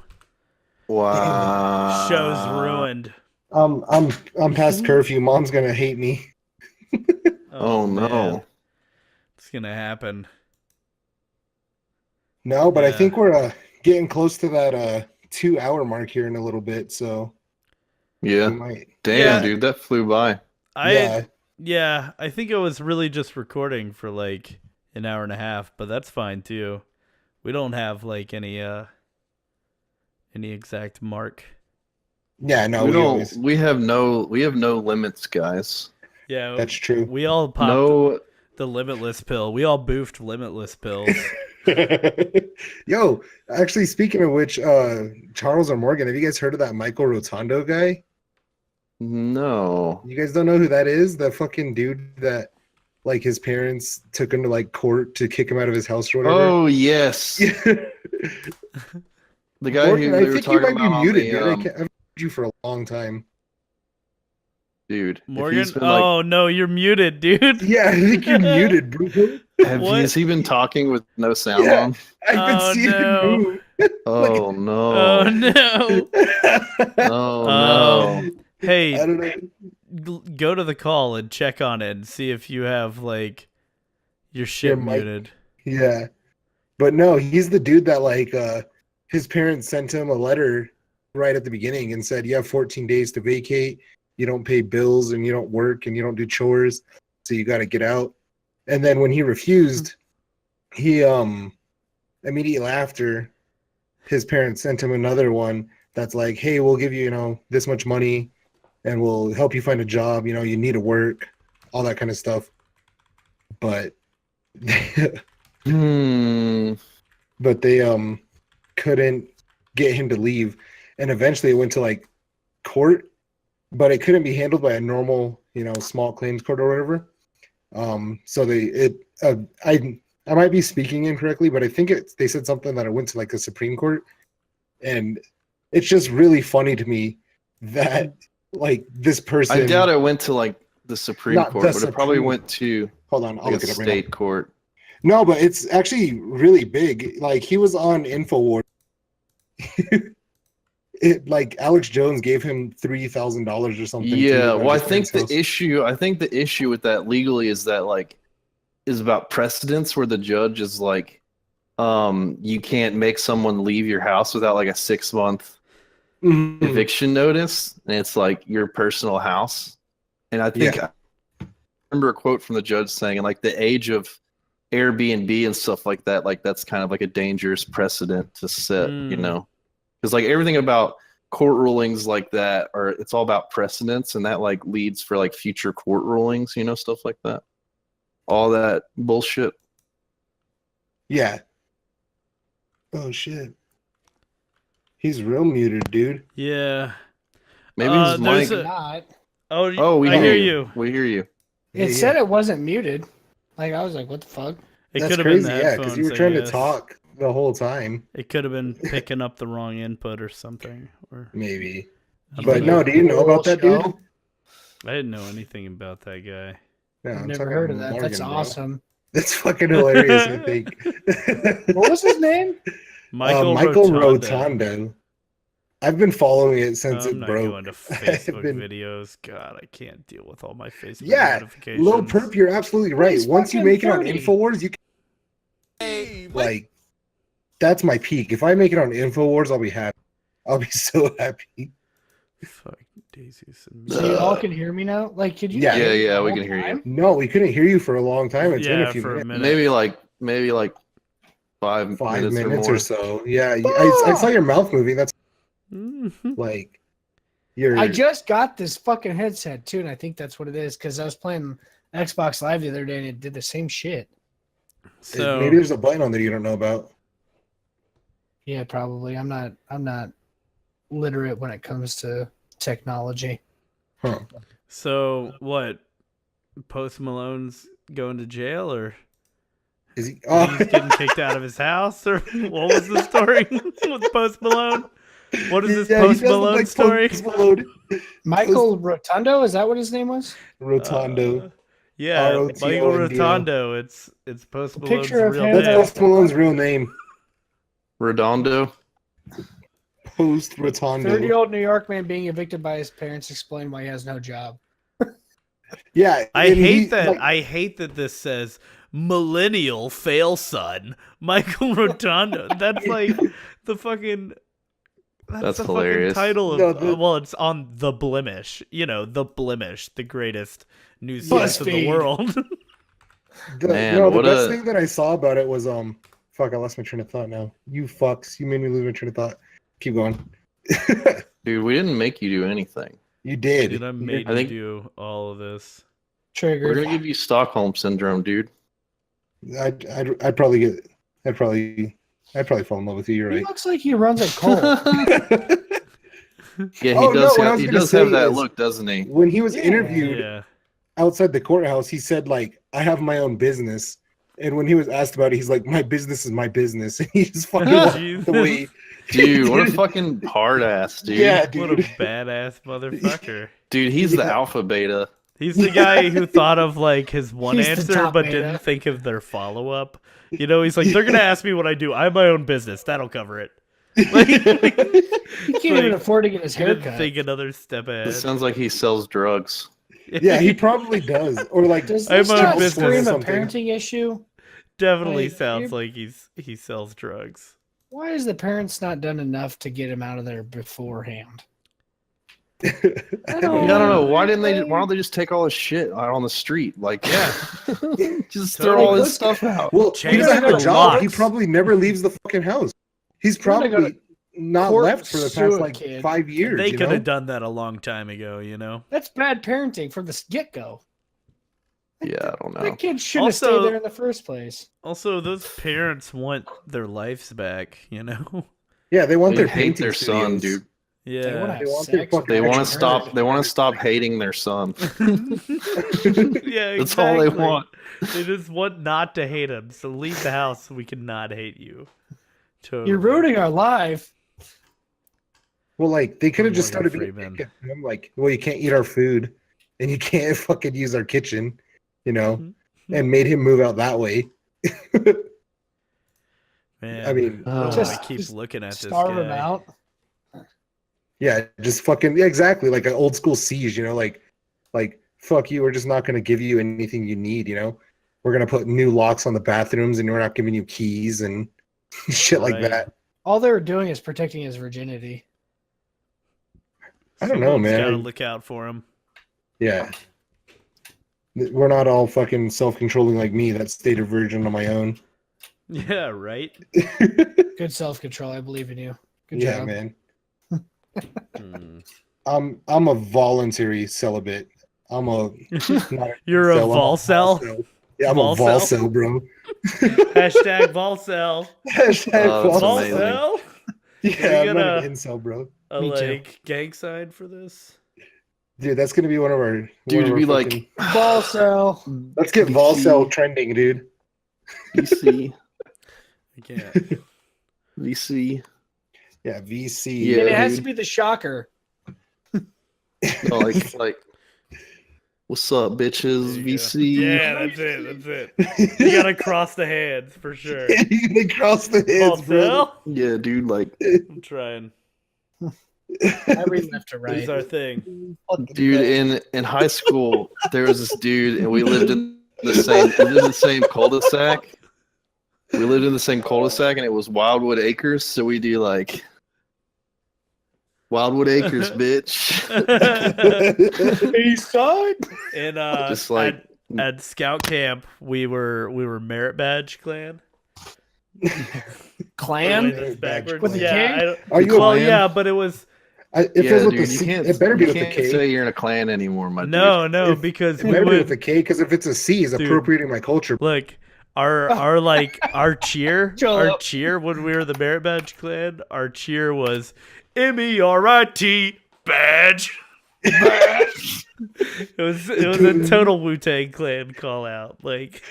Wow, show's ruined. I'm past curfew. Mom's gonna hate me. Oh no, it's gonna happen. No, but I think we're getting close to that 2-hour mark here in a little bit. So. Yeah. Damn, dude, that flew by. I think it was really just recording for like an hour and a half, but that's fine too. We don't have like any exact mark. Yeah, no, we have no limits, guys. Yeah, that's true. We all popped the Limitless pill. We all boofed Limitless pills. Yo, actually, speaking of which, Charles or Morgan, have you guys heard of that Michael Rotondo guy? No. You guys don't know who that is? The fucking dude that, like, his parents took him to, like, court to kick him out of his house or whatever? Oh, yes. The guy Morgan, who I we were think talking you might about be muted, dude. I've heard you for a long time. Dude. Morgan? Oh, no, you're muted, dude. Yeah, I think you're muted, bro. Has he been talking with no sound on? I've been seeing him move. Oh Oh no. no. Oh no. I Hey, don't know. go to the call and check on it and see if you have like your shit Your mic. muted. Yeah. But no, he's the dude that like his parents sent him a letter right at the beginning and said, you have 14 days to vacate. You don't pay bills and you don't work and you don't do chores. So you got to get out. And then when he refused, he immediately after his parents sent him another one that's like, hey, we'll give you, this much money and we'll help you find a job. You need to work, all that kind of stuff. But Hmm. but they couldn't get him to leave, and eventually it went to like court, but it couldn't be handled by a normal small claims court or whatever. So I might be speaking incorrectly, but I think they said something that it went to like the Supreme Court, and it's just really funny to me that like this person. I doubt it went to like the Supreme Not Court, the but it probably Supreme- went to Hold on, I'll like look a it up right now. state court. No, but it's actually really big. Like he was on InfoWars. Like Alex Jones gave him $3,000 or something. to Yeah, move out well, I of his think parents' house. I think the issue with that legally is that like is about precedence where the judge is like, you can't make someone leave your house without like a 6-month Mhm. eviction notice, and it's like your personal house. And I think Yeah. I remember a quote from the judge saying, like the age of Airbnb and stuff like that's kind of like a dangerous precedent to set, because like everything about court rulings like that it's all about precedents, and that like leads for like future court rulings, stuff like that. All that bullshit. Yeah. Oh shit. He's real muted, dude. Yeah. Maybe his there's mic. a- Not. Oh, I hear you. We hear you. It said it wasn't muted. Like I was like, what the fuck? It That's could have been crazy, the yeah, headphones. because you were I trying to guess. talk the whole time. It could have been picking up the wrong input or something. Or Maybe. I don't But know. no, do you know about that dude? Show? I didn't know anything about that guy. No, I've I'm never talking heard about of that. Morgan, That's bro. awesome. That's fucking hilarious, I think. What was his name? Michael Rotondo. Rotondo. I've been following it since I'm it not broke. going to I've Facebook been- videos. God, I can't deal with all my Facebook Yeah, notifications. Lil Perp, you're absolutely right. He's Once you fucking make it on 30. InfoWars, you can like that's my peak. If I make it on InfoWars, I'll be happy. I'll be so happy. Fuck daisies and So you all can hear me now? Like, could you? Yeah. hear me Yeah, the we whole can hear you. time? No, we couldn't hear you for a long time. It's been yeah, a few for a minutes. minute. Maybe like 5 5 minutes or more. or so. Yeah, I saw your mouth moving. That's Mhm. like you're. I just got this fucking headset too, and I think that's what it is because I was playing Xbox Live the other day and it did the same shit. So maybe there's a button on there you don't know about. Yeah, probably. I'm not literate when it comes to technology. Huh. So what? Post Malone's going to jail, or Is he? he's getting kicked out of his house, or what was the story with Post Malone? What is this Yeah, he Post does look Malone like story? Post Malone. Michael Rotundo, is that what his name was? Rotondo. Yeah, Michael ROTONDO. Rotondo. It's Post Malone's picture of real him That's name. Post Malone's real name. Redondo. Post Rotondo. 30-year-old New York man being evicted by his parents explain why he has no job. Yeah, I and hate he, that. like, I hate that this says millennial fail son Michael Rotondo. That's like the fucking. That's the hilarious. fucking title of. No, the- well, it's on the Blemish. The Blemish, the greatest news source in the BuzzFeed. world. Man, the what best a- thing that I saw about it was fuck, I lost my train of thought now. You fucks, you made me lose my train of thought. Keep going. Dude, we didn't make you do anything. You did. Dude, I made I you think- do all of this. We're Triggered. gonna give you Stockholm syndrome, dude. I'd probably fall in love with you. You're He right. looks like he runs a cult. Yeah, he Oh, no, does. what I Have, was he gonna does have say that is- look, doesn't he? When he was Yeah. interviewed Yeah. outside the courthouse, he said like, "I have my own business." And when he was asked about it, he's like, "My business is my business." And he just fucking walked Jesus. away. Dude, what a fucking hard ass, dude. Yeah, What a dude. badass motherfucker. Dude, he's the Yeah. alpha beta. He's the guy who thought of like his one He's the answer top but beta. didn't think of their follow up. He's like, they're gonna ask me what I do. I have my own business. That'll cover it. He can't even afford to get his hair Didn't cut. think another step It ahead. sounds like he sells drugs. Yeah, he probably does. Or like, Does I'm this on not business. scream a Something. parenting issue? Definitely Like, sounds you're- like he sells drugs. Why has the parents not done enough to get him out of there beforehand? I I don't know. Why don't they just take all his shit out on the street? Like, Yeah. just Totally. throw all his stuff out. Well, Change he doesn't have the a job. He locks. probably never leaves the fucking house. He's Why they probably not court left for the sue past a like kid? 5 years. They you could know? have done that a long time ago, you know? That's bad parenting from the get-go. Yeah, I don't know. That kid shouldn't have Also- stayed there in the first place. Also, those parents want their lives back, you know? Yeah, they want They their hate painting their son, studios. dude. They Yeah. want to have They want their sex. fucking They want to Actually, stop. They want to stop hating their son. Yeah, That's all they exactly. want. They just want not to hate him. So leave the house so we can not hate you. Totally. You're ruining our life. Well, like they could have just Morgan started being Freeman. picky at him, like, well, you can't eat our food, and you can't fucking use our kitchen, you know, Mm-hmm. and made him move out that way. Man, I mean, I don't want Just- to keep just looking at this Starve him guy. out. yeah, just fucking yeah, exactly like an old school siege, you know, like fuck you, we're just not gonna give you anything you need, you know. We're gonna put new locks on the bathrooms, and we're not giving you keys and shit like Right. that. All they were doing is protecting his virginity. I don't know, Someone's man. Gotta look out for him. Yeah. We're not all fucking self-controlling like me that stayed a virgin on my own. Yeah, right. Good self-control. I believe in you. Good Yeah, job. man. Hmm. I'm a voluntary celibate. I'm a not You're a incel, I'm volcel? Yeah, I'm a Volcel? volcel, bro. Hashtag Volcel. Hashtag Oh, that's volcel. amazing. Volcel? Yeah, We I'm got not a- an incel, bro. A Me too. like gang sign for this? Dude, that's gonna be one of our Dude, one of it'd be our like fucking- Ball cell. let's get volcel trending, dude. VC, I can't. VC. Yeah, VC. Yeah, And it has dude. to be the shocker. No, like, what's up, bitches? There you go. VC. Yeah, that's it. That's it. You gotta cross the hands for sure. You're gonna cross the heads, bro. Volcel? Yeah, dude. Like, I'm trying. I read left to right. This is our thing. dude, in high school, there was this dude, and we lived in the same cul-de-sac. We lived in the same cul-de-sac, and it was Wildwood Acres. So we do like Wildwood Acres, bitch. East side. And Just like at scout camp, we were merit badge clan. Clan. Wait, it's backwards. With a yeah, K? I don't- Are you well, a clan? yeah, but it was If yeah, it's with dude, the you C, can't. it better be you with the can't K. say you're in a clan anymore, my dude. no, If- because It we better be with the would K, because if it's a C, it's Dude. appropriating my culture. look our like our cheer Shut up. when we were the merit badge clan. Our cheer was MERIT badge. It was a total Wu-Tang Clan call out. Like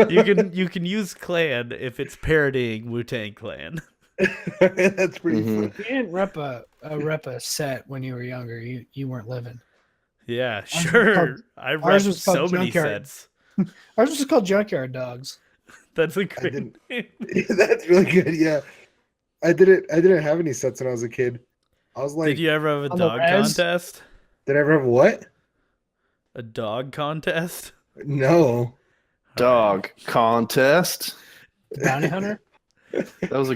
you can use clan if it's parodying Wu-Tang Clan. That's pretty Mhm. funny. If you didn't rep a set when you were younger, you weren't living. Yeah, was sure. called- I read ours was so called many Junkyard. sets. Ours was called Junkyard Dogs. That's a great didn't- name. That's really good. Yeah, I didn't have any sets when I was a kid. I was like, Did you ever have a On the dog res? contest? did I ever have what? A dog contest? No. Dog contest. Bounty Hunter. That was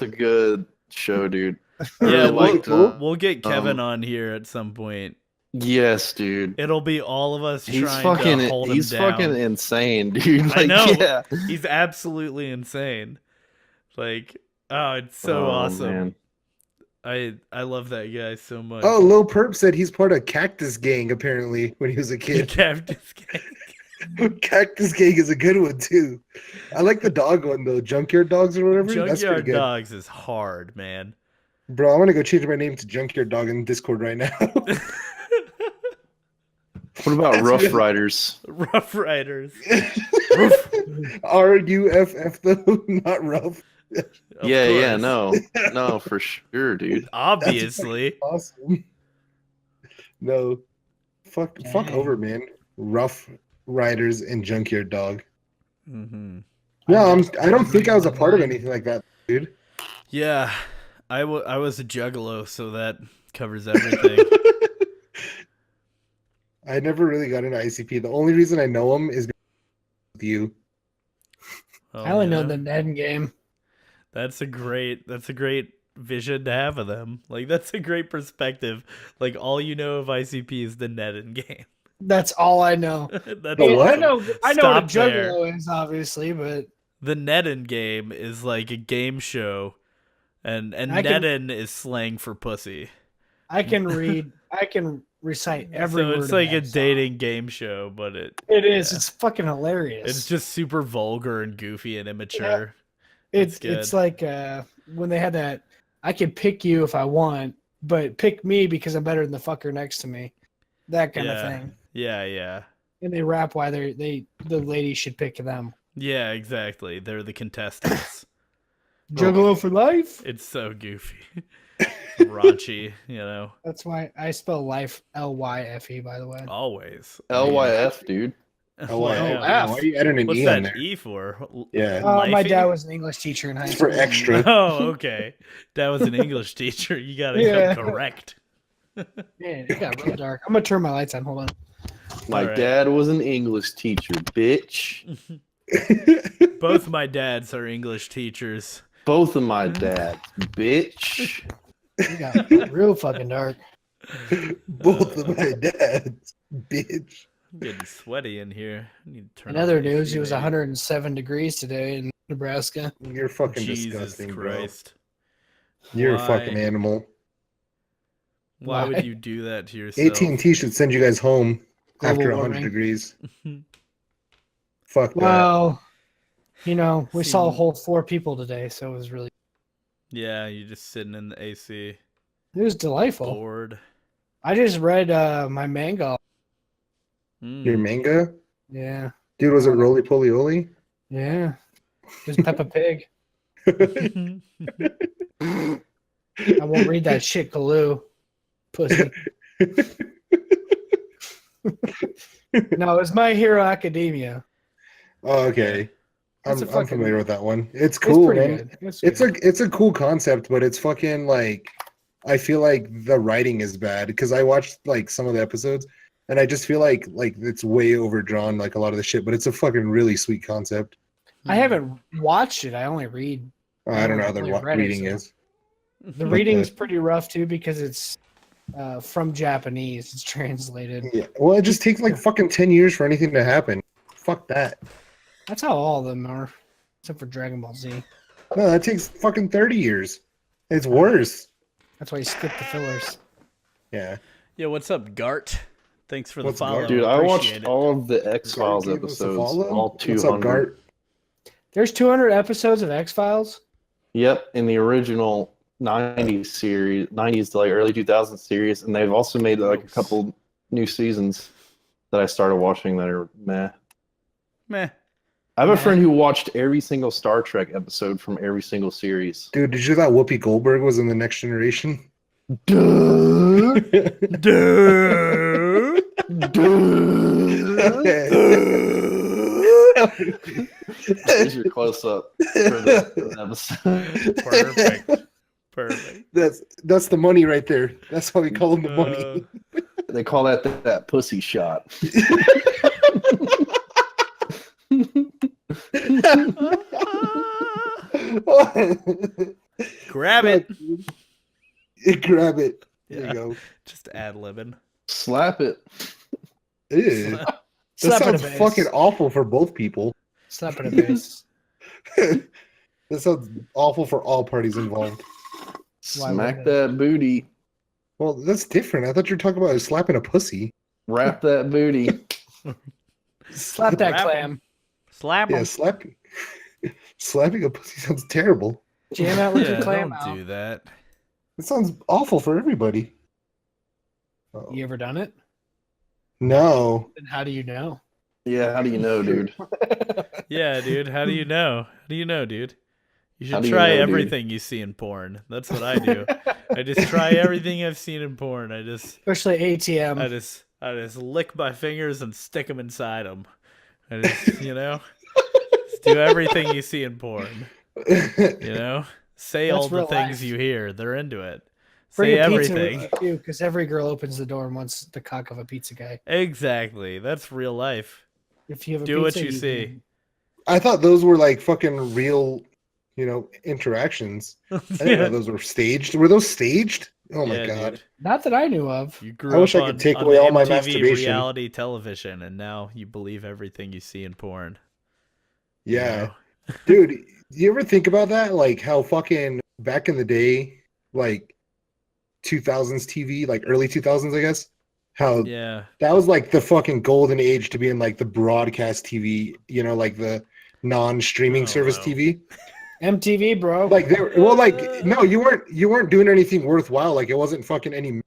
a good show, dude. I Yeah, really liked. we'll get Kevin on here at some point. Yes, dude. It'll be all of us He's trying fucking. to hold He's him down. fucking insane, dude. Like, I know. Yeah. He's absolutely insane. Like, oh, it's so Oh, awesome. man. I love that guy so much. Oh, Lil Perp said he's part of Cactus Gang apparently when he was a kid. Cactus Gang. Cactus Gang is a good one too. I like the dog one though, Junkyard Dogs or whatever. That's pretty Junkyard good. Dogs is hard, man. Bro, I want to go change my name to Junkyard Dog in Discord right now. What about That's Rough good. Riders? Rough Riders. RUFF though, not rough. Of Yeah, course. no, for sure, dude. Obviously. Awesome. No, fuck Dang. over, man. Rough Riders and Junkyard Dog. Hmm. No, I don't think I was a part of anything like that, dude. Yeah. I was a juggalo, so that covers everything. I never really got into ICP. The only reason I know him is with you. Oh, I only know yeah? the Ned game. That's a great vision to have of them. Like, that's a great perspective. Like, all you know of ICP is the net in game. That's all I know. That's The what? I awesome. know what a Stop there. juggalo is, obviously, but The Nedden game is like a game show, and I can- Nedden is slang for pussy. I can recite every word. So it's of like that a song. dating game show, but It is. yeah. It's fucking hilarious. It's just super vulgar and goofy and immature. It's good. like when they had that. I can pick you if I want, but pick me because I'm better than the fucker next to me. That kind of thing. Yeah. And they rap why the lady should pick them. Yeah, exactly. They're the contestants. Juggalo for life. It's so goofy. Raunchy, you know. That's why I spell life Lyfe. By the way. Always. LYF, dude. Oh, why F. are you adding an What's E on that there? E for? Yeah. My Lifey? dad was an English teacher in high It's school. for extra. Oh, okay. Dad was an English teacher. You gotta Yeah. come correct. Man, it got real dark. I'm gonna turn my lights on. Hold on. My Alright. dad was an English teacher, bitch. Both my dads are English teachers. Both of my dads, bitch. It got real fucking dark. Both of my dads, bitch. I'm getting sweaty in here. I need to turn In off other the news, AC, it was maybe. 107 degrees today in Nebraska. You're fucking Jesus disgusting, Christ. bro. You're Why? a fucking animal. Why Why? would you do that to yourself? AT&T should send you guys home Global after warming. 100 degrees. Fuck that. Well, we saw a Seem- whole 4 people today, so it was really Yeah, you're just sitting in the AC, it was delightful. bored. I just read my manga. Your Mm. manga? Yeah, Dude, was it Roly Poly Oly? yeah. It was Peppa Pig. I won't read that shit, Galoo. Pussy. No, it's My Hero Academia. Oh, okay. That's I'm a fucking- familiar with that one. It's It's cool, pretty man. good. It's a cool concept, but it's fucking like I feel like the writing is bad because I watched like some of the episodes and I just feel like it's way overdrawn like a lot of the shit, but it's a fucking really sweet concept. I haven't watched it. I only read. I don't know how I've the only read it, reading so- is. The reading's pretty rough too because it's from Japanese. It's translated. Yeah. Well, it just takes like fucking 10 years for anything to happen. Fuck that. That's how all of them are, except for Dragon Ball Z. No, that takes fucking 30 years. It's worse. That's why you skip the fillers. Yeah. Yeah, what's up, Gart? Thanks for the What's follow. Gart? Dude, I Appreciate watched it. all of the X Files Gart gave us a episodes, follow? all What's 200. up, Gart? There's 200 episodes of X Files. Yep, in the original 90s series, 90s to like early 2000s series, and they've also made like a couple new seasons that I started watching that are meh. Meh. I have a friend who watched every single Star Trek episode from every single series. Dude, did you know that Whoopi Goldberg was in The Next Generation? Duh. Dude. Here's your close up for the episode. Perfect. That's the money right there. That's why we call him the money. They call that pussy shot. Grab it. Grab it. There Yeah. you go. Just ad-libbing. Slap it. Ew. That Slap in a sounds face. fucking awful for both people. Slap in the face. That sounds awful for all parties involved. Why Smack would that booty. Well, that's different. I thought you were talking about slapping a pussy. Wrap that booty. Slap that Wrap 'em. clam. Slap 'em. Yeah, slapping a pussy sounds terrible. Jam out with Yeah, your clam don't out. do that. It sounds awful for everybody. Oh. You ever done it? No. Then how do you know? Yeah, how do you know, dude? Yeah, dude. How do you know? How do you know, dude? You How should do you try know, dude? everything you see in porn. That's what I do. I just try everything I've seen in porn. I just Especially ATM. I just lick my fingers and stick them inside them. I just, just do everything you see in porn. You know, Say That's all the real things life. you hear. They're into it. Bring Say a pizza everything. with you, because every girl opens the door and wants the cock of a pizza guy. Exactly. That's real life. If you have a Do what pizza, you see. can- I thought those were like fucking real, interactions. I didn't know those were staged. Were those staged? Oh my Yeah, god. dude. Not that I knew of. You grew I wish up I could on, take on away the all my MTV masturbation. reality television, and now you believe everything you see in porn. Yeah. You know? Dude, you ever think about that? Like how fucking back in the day, like 2000s TV, like early 2000s, I guess, how Yeah. that was like the fucking golden age to be in like the broadcast TV, like the non-streaming Oh, service wow. TV. MTV, bro. Like they were, well, like no, you weren't doing anything worthwhile. Like it wasn't fucking any.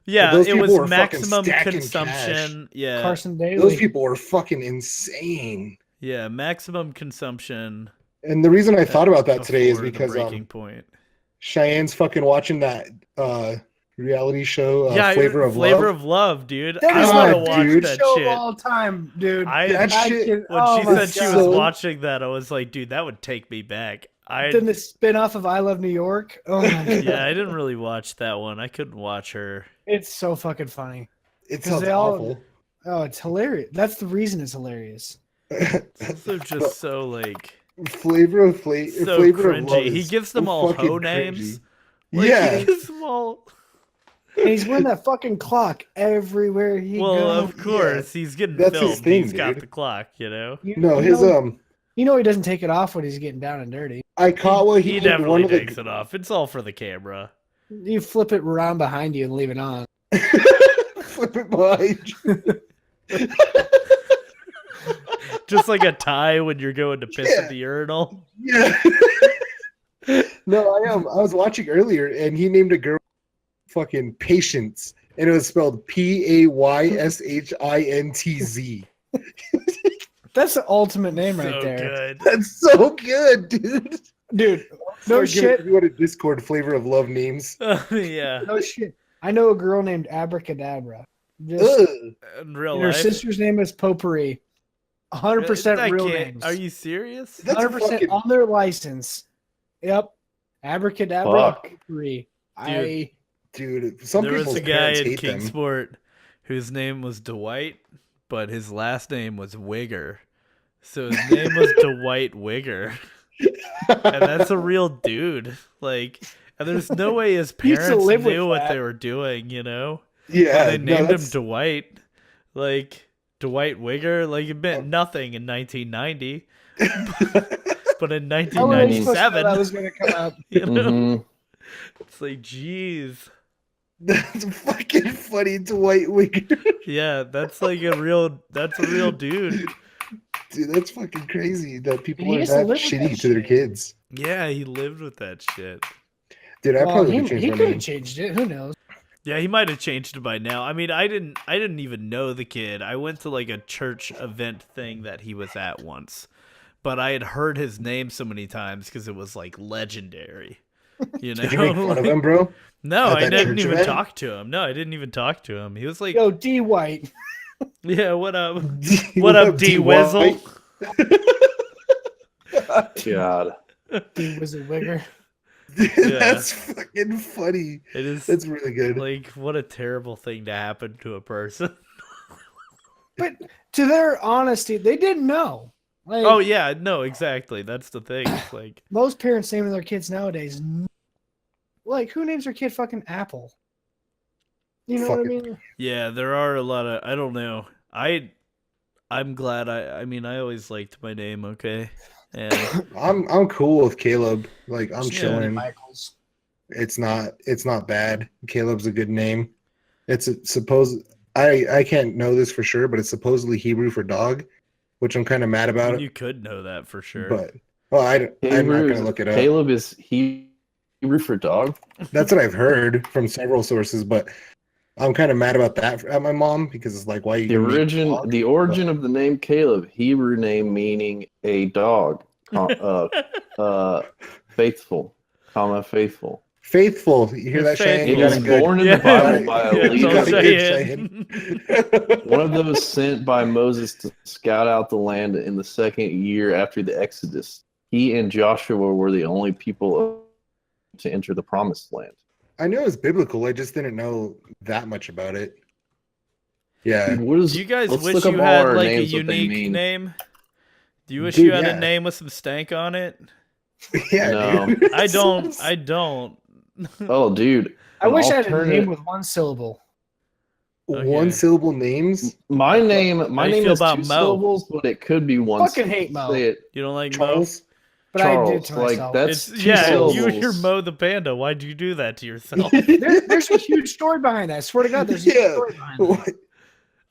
Yeah, those it people was were fucking maximum stacking consumption. Yeah. Carson Those Daly. people were fucking insane. Yeah, maximum consumption. And the reason I thought about that today is before the because breaking point. Cheyenne's fucking watching that reality show, Yeah, Flavor of Flavor Love. of Love, dude. That I is want to my watch favorite that show shit. of all time, dude. That shit. can- When oh she my said she God. was So- watching that, I was like, dude, that would take me back. Then the spin-off of I Love New York. Oh my god. Yeah, I didn't really watch that one. I couldn't watch her. It's so fucking funny. It 'Cause sounds they all- awful. Oh, it's hilarious. That's the reason it's hilarious. It's also just so like Flavor of so Flavor of Love. cringy. He is gives them so all fucking hoe names. cringy. Like, Yeah. he gives them all. And he's wearing that fucking clock everywhere he Well, goes. of course, he's getting That's his filmed. thing, He's got dude. the clock, you know. No, his You know he doesn't take it off when he's getting down and dirty. I caught what He he did. definitely One of takes the it off. It's all for the camera. You flip it around behind you and leave it on. flip it behind you. Just like a tie when you're going to piss Yeah. at the urinal. Yeah. No, I was watching earlier, and he named a girl fucking Patience, and it was spelled PAYSHINTZ. That's the ultimate name So right there. good. That's so good, dude. Dude, no Start giving shit. everyone a Discord Flavor of Love names. Yeah. No shit. I know a girl named Abracadabra. Just, Ugh. In real and her life. sister's name is Potpourri. 100% I real can't- names. Are you serious? That's 100% fucking- on their license. Yep. Abracadabra. Fuck. Potpourri. I Dude, some There was people's a guy parents in hate them. Kingsport whose name was Dwight, but his last name was Wigger. So his name was Dwight Wigger. And that's a real dude. Like, and there's no way his He used to parents live with knew what that. they were doing, you know? Yeah, When they named him that's- Dwight. Like, Dwight Wigger, like, it meant nothing in 1990. But in how were they supposed to know 1997, that was going to come up? you know? Mhm. It's like, jeez. That's fucking funny, Dwight Wigger. Yeah, that's like that's a real dude. Dude, that's fucking crazy that people He are used to that live with shitty that to their shit. kids. Yeah, he lived with that shit. Dude, I Well, probably he would change he my could name. have changed it. Who knows? Yeah, he might have changed it by now. I mean, I didn't even know the kid. I went to like a church event thing that he was at once. But I had heard his name so many times because it was like legendary. You know? Did you make fun of him, bro? No, at I that didn't church even event? talk to him. No, I didn't even talk to him. He was like, Yo, D White. yeah, what up? What up, D Wizzle? God. D Wizard Wigger. That's fucking funny. It is That's really good. like, what a terrible thing to happen to a person. But to their honesty, they didn't know. Like, Oh yeah, no, exactly. That's the thing. It's like, most parents naming their kids nowadays, like, who names their kid fucking Apple? You know what I Fucking- mean? yeah, there are a lot of, I don't know. I'm glad I mean, I always liked my name, okay? And I'm cool with Caleb. Like I'm Yeah. chilling. Michaels. It's not bad. Caleb's a good name. It's I can't know this for sure, but it's supposedly Hebrew for dog, which I'm kind of mad about you it. could know that for sure. But I'm not gonna look it up. Caleb is Hebrew for dog. That's what I've heard from several sources, but I'm kind of mad about that at my mom because it's like, why you The gonna make origin, the origin of the name Caleb, Hebrew name meaning a dog, faithful, faithful. faithful? You hear that, Shane? It You got was a good- born in Yeah. the Bible by a Yeah, You don't got a leader, good say it. one of those sent by Moses to scout out the land in the second year after the Exodus. He and Joshua were the only people to enter the promised land. I knew it was biblical. I just didn't know that much about it. Yeah. Dude, what is, Do you guys let's wish look up you all had our like a names, what they unique mean. name? Do you wish Dude, you had yeah. a name with some stank on it? Yeah, No. dude. I don't. I don't. Oh, dude. I an wish I had a alternate- name with one syllable. One Okay. syllable names. My name How do you has feel 2 about Mo? syllables, but it could be one. Fucking hate Mo. Say it. You don't like Mo? Charles. But I did Charles. to Like myself. that's It's 2 yeah. syllables. You're Mo the Panda. Why'd you do that to yourself? There's a huge story behind that. I swear to God, there's a huge Yeah. story behind that. What?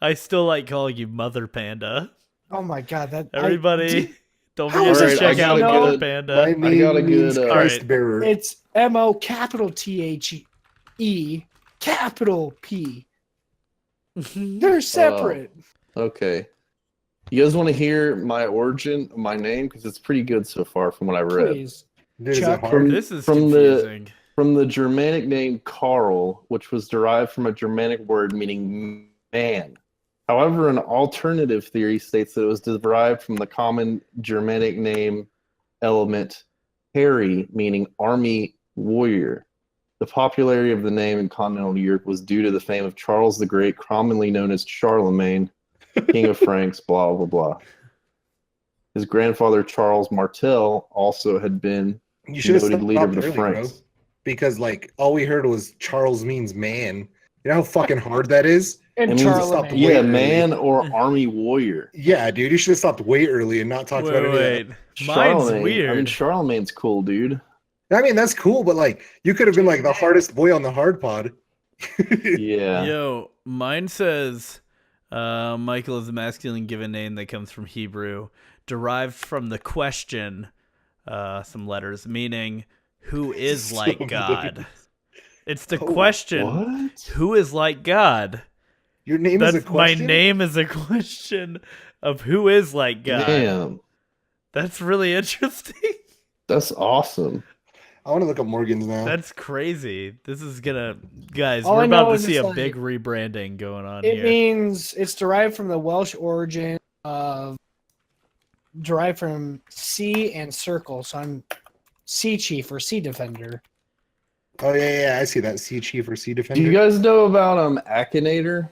I still like calling you Mother Panda. Oh my God, that Everybody, don't How forget is to that check out fucking Mother good? Panda. My name got a means good, Christ Alright. bearer. It's MO capital THE capital P. They're separate. Okay. You guys want to hear my origin of my name? Because it's pretty good so far from what I read. Please. Dude, is it Chuck. hard? This is From confusing. From the Germanic name Karl, which was derived from a Germanic word meaning man. However, an alternative theory states that it was derived from the common Germanic name element Harry, meaning army warrior. The popularity of the name in continental Europe was due to the fame of Charles the Great, commonly known as Charlemagne, King of Franks, blah, blah, blah. His grandfather, Charles Martel, also had been You should have noted stopped leader of the early, bro. Franks. Because like all we heard was Charles means man. You know how fucking hard that is? And It means Charlemagne. way Yeah, early. man or army warrior. Yeah, dude, you should have stopped way early and not talked about any of Wait. that. Mine's Charlemagne. weird. I mean, Charlemagne's cool, dude. I mean, that's cool, but like you could have been like the hardest boy on the hard pod. Yeah. Yo, mine says Michael is a masculine given name that comes from Hebrew, derived from the question, some letters, meaning who is So like many. God. It's the Oh, question, What? who is like God? Your name is That's a question. my name is a question of who is like God. Damn. That's really interesting. That's awesome. I want to look up Morgan's now. That's crazy. This is gonna, guys. All we're I know about to is see it's a like- big rebranding going on It here. means it's derived from the Welsh origin of derived from sea and circle. So I'm sea chief or sea defender. Oh yeah, I see that. Sea chief or sea Do defender. you guys know about Akinator?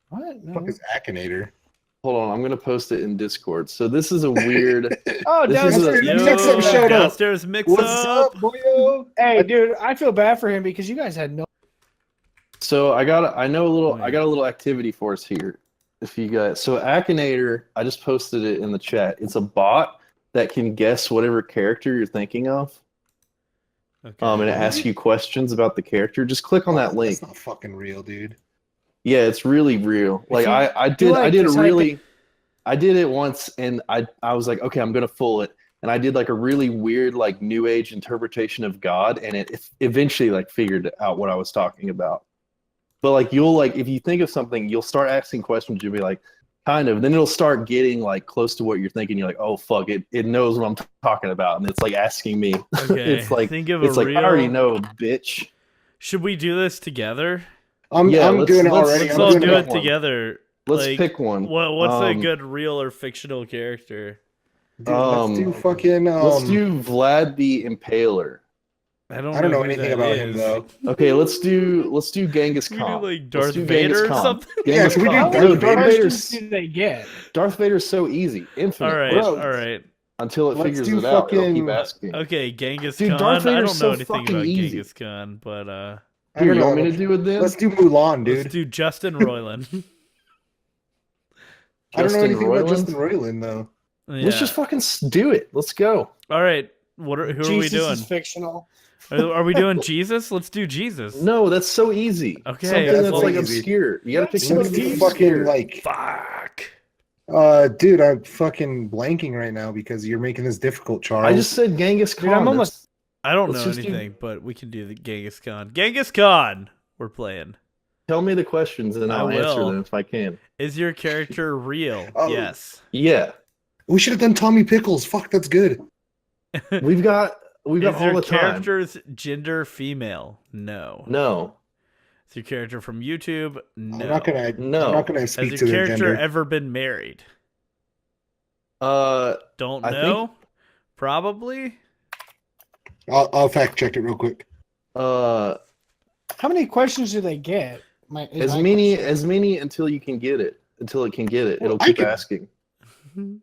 What? What the No. fuck is Akinator? Hold on, I'm gonna post it in Discord. So this is a weird. Oh, This is downstairs. a- Yo, Mix up, shout out. downstairs mix What's up. up, boyo? Hey, dude, I feel bad for him because you guys had no. So I got a little activity for us here. If you guys, so Akinator, I just posted it in the chat. It's a bot that can guess whatever character you're thinking of. Okay. And it asks you questions about the character. Just click on that That's link. not fucking real, dude. Yeah, it's really real. Like you- I you did like I did a to type really I did it once and I was like, okay, I'm gonna fool it. And I did like a really weird like new age interpretation of God, and it eventually like figured out what I was talking about. But like you'll like if you think of something, you'll start asking questions, you'll be like, kind of, then it'll start getting like close to what you're thinking. You're like, oh fuck, it knows what I'm talking about, and it's like asking me. Okay, It's like think of it's a like real. I already know, bitch. Should we do this together? I'm Yeah, I'm let's- doing it let's- already. Let's I'm all doing do pick it one. together. Let's Like, pick one. What's a good real or fictional character? Dude, let's do fucking. Let's do Vlad the Impaler. I don't I don't know who anything that about him is. though. Okay, let's do Genghis Can we do Khan. like Let's Darth do Vader Genghis or Khan. something? Yeah, Genghis can we do Khan. Darth No, Vader? Darth questions Vader's do they get? Darth Vader's so easy, infinite. All right, Bro. all right. Until it Let's figures do it out, it'll keep fucking- asking. Okay, Genghis Dude, Khan. Darth I Vader's don't know so anything fucking about easy. Genghis Khan, but I Here, don't you know. want me to do it then? Let's do Mulan, let's dude. do Justin Roiland. I don't know Justin anything about Roiland? Justin Roiland though. Yeah. Let's just fucking do it. Let's go. All right. Who are we Jesus doing? is fictional. Are we doing Jesus? Let's do Jesus. No, that's so easy. Okay, Something that's that's so like easy. obscure. You gotta pick Let's something Let's do do obscure. fucking like. Fuck. Dude, I'm fucking blanking right now because you're making this difficult, Charles. I just said Genghis Khan. Dude, I'm almost- I don't Let's know just do- anything, but we can do the Genghis Khan. Genghis Khan. We're playing. Tell me the questions and I I'll answer will. them if I can. Is your character real? Oh. Yes. Yeah, We should have done Tommy Pickles. Fuck, that's good. we've got Is all your the time. character's gender female? No. No, Is your character from YouTube? No. I'm not gonna. No. I'm not gonna speak Has to your their character gender. ever been married? uh, Don't I know. Probably. I'll fact check it real quick. Uh, How many questions do they get? as many until you can get it. Until it can get it, it'll I keep can- asking.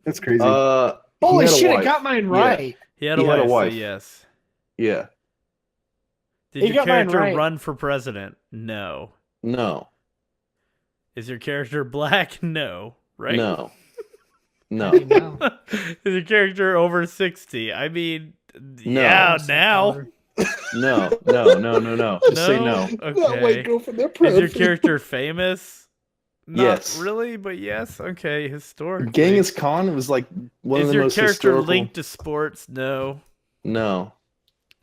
That's crazy. Holy he had a shit! I wife. got mine Yeah. right. He had He a had a wife, so wife. yes. Yeah. Did He your got mine character right. run for president? No. No. Is your character black? No. Right? No. No. No. Is your character over 60? I mean, No. yeah, now. No. No. No. No. No. Just say no. That white Okay. girl from their Is your president. character famous? Not Yes. really, but yes. Okay, historically. Genghis Khan was like one of Is the your most character historical. linked to sports? No. No.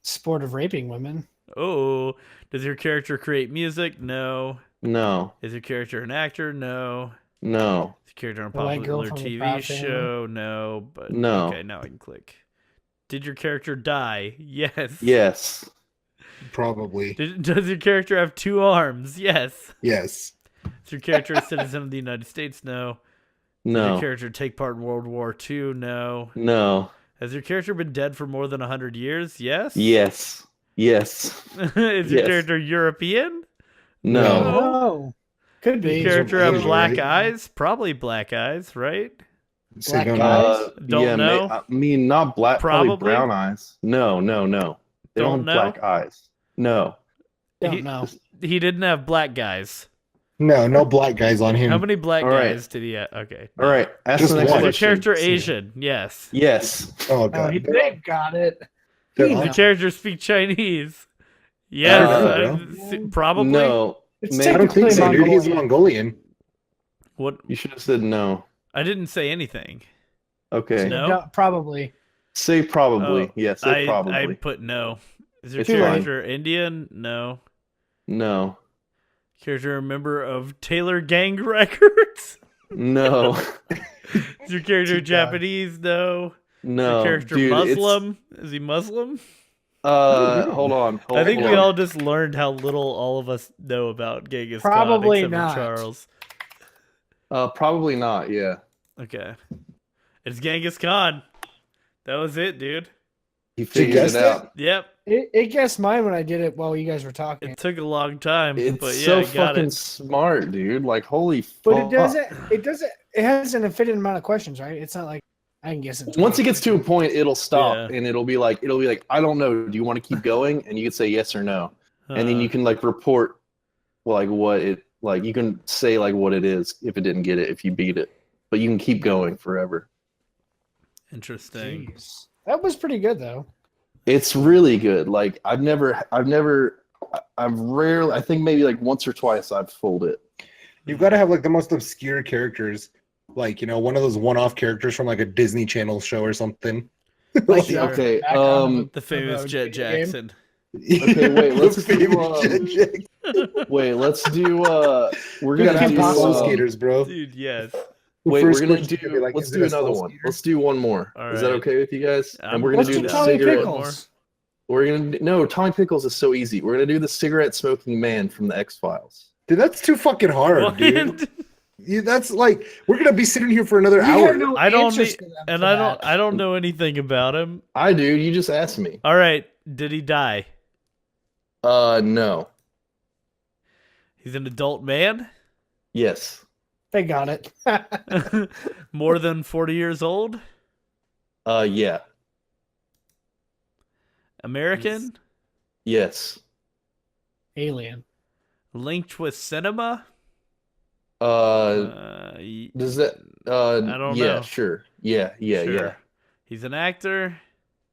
Sport of raping women. Oh. Does your character create music? No. No. Is your character an actor? No. No. Is your character on a The white girl popular from the TV Proud Family? show? No. But No. okay, now I can click. Did your character die? Yes. Yes. Probably. Does your character have 2 arms? Yes. Yes. Is your character a citizen of the United States? No. Does your No. character take part in World War II? No. No. Has your character been dead for more than 100 years? Yes. Yes. Yes. Is your Yes. character European? No. Oh, could Does be. your character have Asian, black right? eyes? Probably black eyes, right? Say Black no, guy. no. Don't yeah, know? I mean, not black. Probably Probably. brown eyes. No. No. No. They Don't don't know? have black eyes. No. Don't know. He didn't have black guys. No black guys on him. How many black All right. guys did he have? Okay. All right. Ask Just the next one. Is your question. character Asian? Yes. Yes. Oh Oh, god. they got it. They're He Does on- your character speak Chinese? Yes. don't Probably. No. It's Man, I don't think so, dude. He's Mongolian. Mongolian. What? You should have said no. I didn't say anything. Okay. No. Probably. Say probably. Oh, Yeah, say I probably. put no. Is your It's fine. character Indian? No. No. Character a member of Taylor Gang Records? No. Is your character Yeah. Japanese? No. No. Is your character Dude, it's- Muslim? Is he Muslim? Hold on. I think hold we on. all just learned how little all of us know about Genghis Probably Khan, except not. for Charles. Probably not. Yeah. Okay. It's Genghis Khan. That was it, dude. He figured guessed it it? out. Yep. It guessed mine when I did it while you guys were talking. It took a long time, It's but yeah, so I got fucking it. smart, dude. Like, holy But fuck. it doesn't. It has an infinite amount of questions, right? It's not like I can guess it. Once it gets to a point, it'll stop Yeah. and it'll be like, I don't know. Do you want to keep going? And you can say yes or no, and then Uh, you can like report, like what it like. You can say like what it is if it didn't get it, if you beat it, but you can keep going forever. Interesting. Jeez. That was pretty good though. It's really good. Like I've rarely. I think maybe like once or twice I've fooled it. You've got to have like the most obscure characters, like one of those one-off characters from like a Disney Channel show or something. Like, Sure. Okay. Back on The famous the Jet video game. Jackson. Okay. Wait. Let's The do. famous Jet Jack. Wait. Let's do. We're You gonna gotta have do. the soul Awesome. skaters, bro. Dude, yes. The Wait, we're first gonna question do. be like, Let's is do it a another soul one. skater? Let's do one more. All Is that right. okay with you guys? And we're gonna Let's do do the Tommy cigarette. Pickles. We're gonna no. Tommy Pickles is so easy. We're gonna do the cigarette smoking man from the X Files. Dude, that's too fucking hard, What? dude. That's like we're gonna be sitting here for another We hour. have no I don't answers need- to them And for I that. don't know anything about him. I do. You just asked me. All right, did he die? No. He's an adult man? Yes. They got it. More than 40 years old? Yeah. American? Yes. Alien. Linked with cinema? Does that? I don't yeah, know. Sure. Yeah. Sure. Yeah. He's an actor?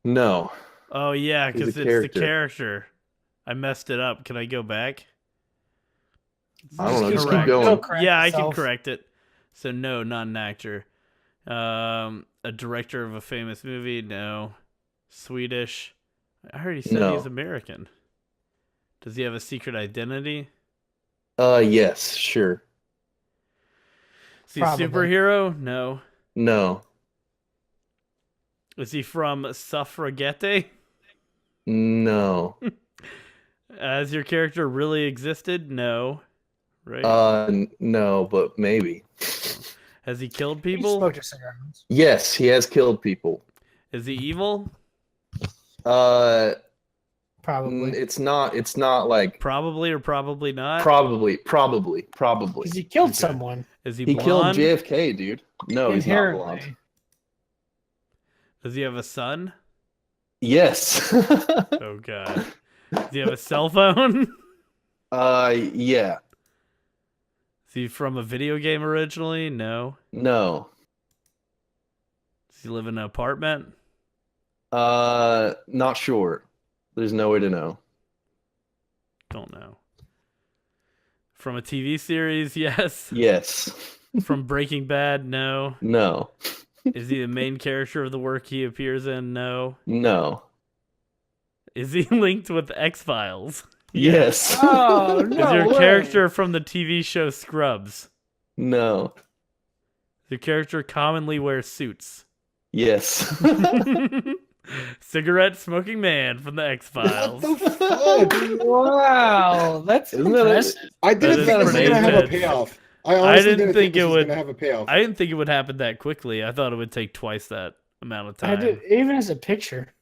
No. Oh, yeah, He's a because it's character. the character. I messed it up. Can I go back? I don't know. Just keep Correct. going. It'll correct Yeah, I can itself. correct it. So no, not an actor. A director of a famous movie? No. Swedish? I already said No. he's American. Does he have a secret identity? Yes. Sure. Is he a Probably. superhero? No. No. Is he from Suffragette? No. Has your character really existed? No. Right? No, but maybe. Has he killed He people? smoked a cigarette once. Yes, he has killed people. Is he evil? Probably. It's not. It's not like Probably or probably not. probably. Because he killed Okay. someone. Is he He killed blonde? JFK, dude. No, he's not blonde. Inherently. Does he have a son? Yes. Oh god. Does he have a cell phone? Yeah. Is he from a video game originally? No. No. Does he live in an apartment? Not sure. There's no way to know. Don't know. From a TV series? Yes. Yes. From Breaking Bad? No. No. Is he the main character of the work he appears in? No. No. Is he linked with X-Files? Yes. Oh, Is no your way. character from the TV show Scrubs? No. Does your character commonly wears suits? Yes. Cigarette smoking man from the X-Files. What the fuck? Wow, that's Isn't that impressive. I That didn't is think it was pretty gonna have a good. payoff. I honestly didn't think this it was would- gonna have a payoff. I didn't think it would happen that quickly. I thought it would take twice that amount of I time. did, even as a picture.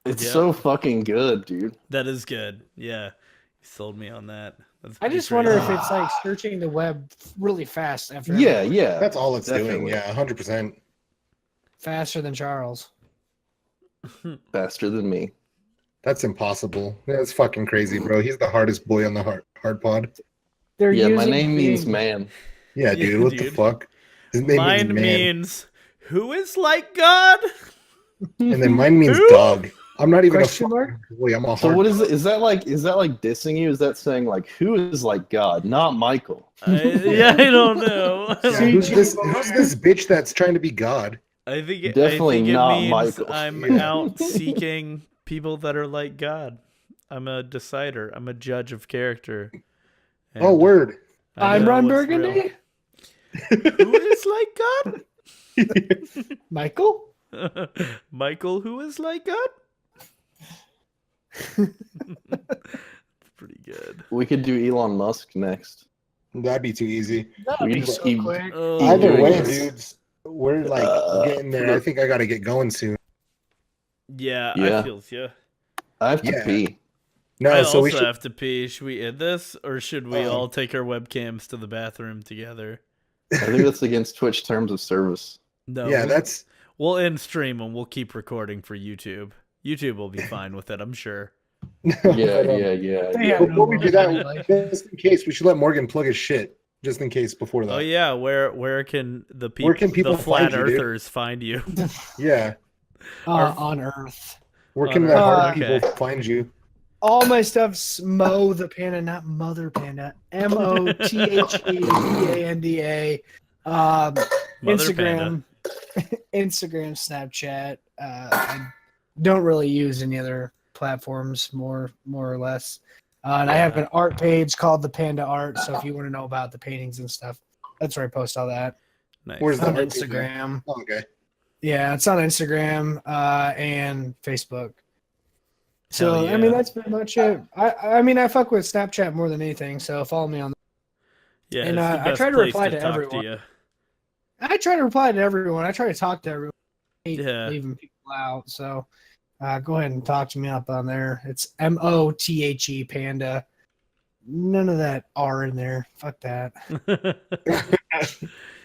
It's Yep. so fucking good, dude. That is good. Yeah. You sold me on that. That's I pretty just wonder crazy. if it's like searching the web really fast after Yeah, yeah. That's all it's doing. Definitely. Yeah, 100%. faster than Charles. Faster than me. That's impossible. That's fucking crazy, bro. He's the hardest boy on the hard pod. They're Yeah, my using name means being- man. Yeah, Yeah, dude. What the dude. fuck? His name Mine means man. means who is like God? And then mine means Who? dog. I'm not even Question a mark? fucking boy. I'm a So hard. what is it? Is that like dissing you? Is that saying like who is like God? Not Michael. Yeah, I don't know. Yeah, who's this bitch that's trying to be God? I think it, Definitely I think not it means Michael. I'm Yeah. out seeking people that are like God. I'm a decider. I'm a judge of character. And Oh, word. I I'm know Ron what's Burgundy. real. Who is like Michael? God? Michael, who is like God? Pretty good. We could do Elon Musk next. That'd be too easy. That'd We be just so keep- quick. Oh, Either doing way, this. dudes, we're like getting there. for I the- think I got to get going soon. yeah, Yeah. I feels yeah. I have to Yeah. pee. No, I so also we should. have to pee. Should we end this, or should we all take our webcams to the bathroom together? I think that's against Twitch terms of service. No. Yeah, that's. We'll end stream and we'll keep recording for YouTube. YouTube will be fine with it, I'm sure. Yeah, But, yeah. They have Before we do that, Like- just in case, we should let Morgan plug his shit. Just in case before that. Oh yeah, where can the people, Where can people the flat find you, dude? earthers find you? Yeah. On Earth. Where can Oh, the hard okay. people find you? All my stuff's Mo the Panda, not Mother Panda. MoThePanda. Mother Instagram, Instagram, Snapchat. I don't really use any other platforms, more or less. And I have an art page called the Panda Art. So if you want to know about the paintings and stuff, that's where I post all that. Nice. Where's It's on the art page? Instagram. Oh, okay. Yeah, it's on Instagram and Facebook. So Hell I mean yeah. that's pretty much it. I mean I fuck with Snapchat more than anything. So follow me on. Yeah, and, it's the I best try to place reply to talk everyone. you. I try to reply to everyone. I try to talk to everyone. I hate Yeah. leaving people out. So go ahead and talk to me up on there. It's MoThe Panda. None of that R in there. Fuck that.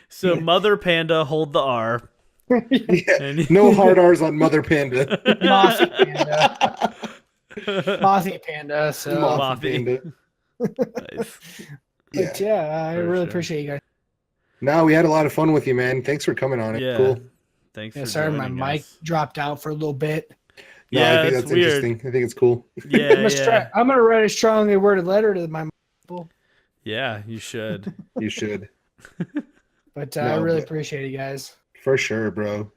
So Mother Panda, hold the R. Yeah. And No hard R's on Mother Panda. Mothy Panda. Mothy Panda. So Mothy. Panda. Nice. Yeah. but yeah, I For really sure. appreciate you guys. No, we had a lot of fun with you, man. Thanks for coming on it. Yeah. Cool. Thanks Yeah, for sorry my joining mic us. dropped out for a little bit. No, Yeah, I think it's that's weird. interesting. I think it's cool. Yeah, yeah. I'm gonna write a strongly worded letter to my people. Yeah, you should. You should. But No, I really but- appreciate you guys. For sure, bro.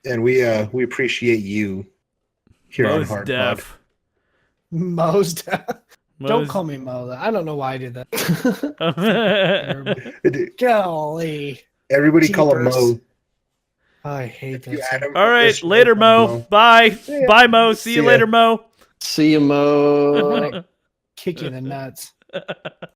And we appreciate you here Most on HARDPOD. deaf. Most. Don't Most- call me Mo. I don't know why I did that. Dude, Golly. everybody call him Jeepers. Mo. I hate If you this. add him All right, officially, later, call him Mo. Bye. See ya. Bye, Mo. See you See ya. later, Mo. See you, Mo. Kick you in the nuts.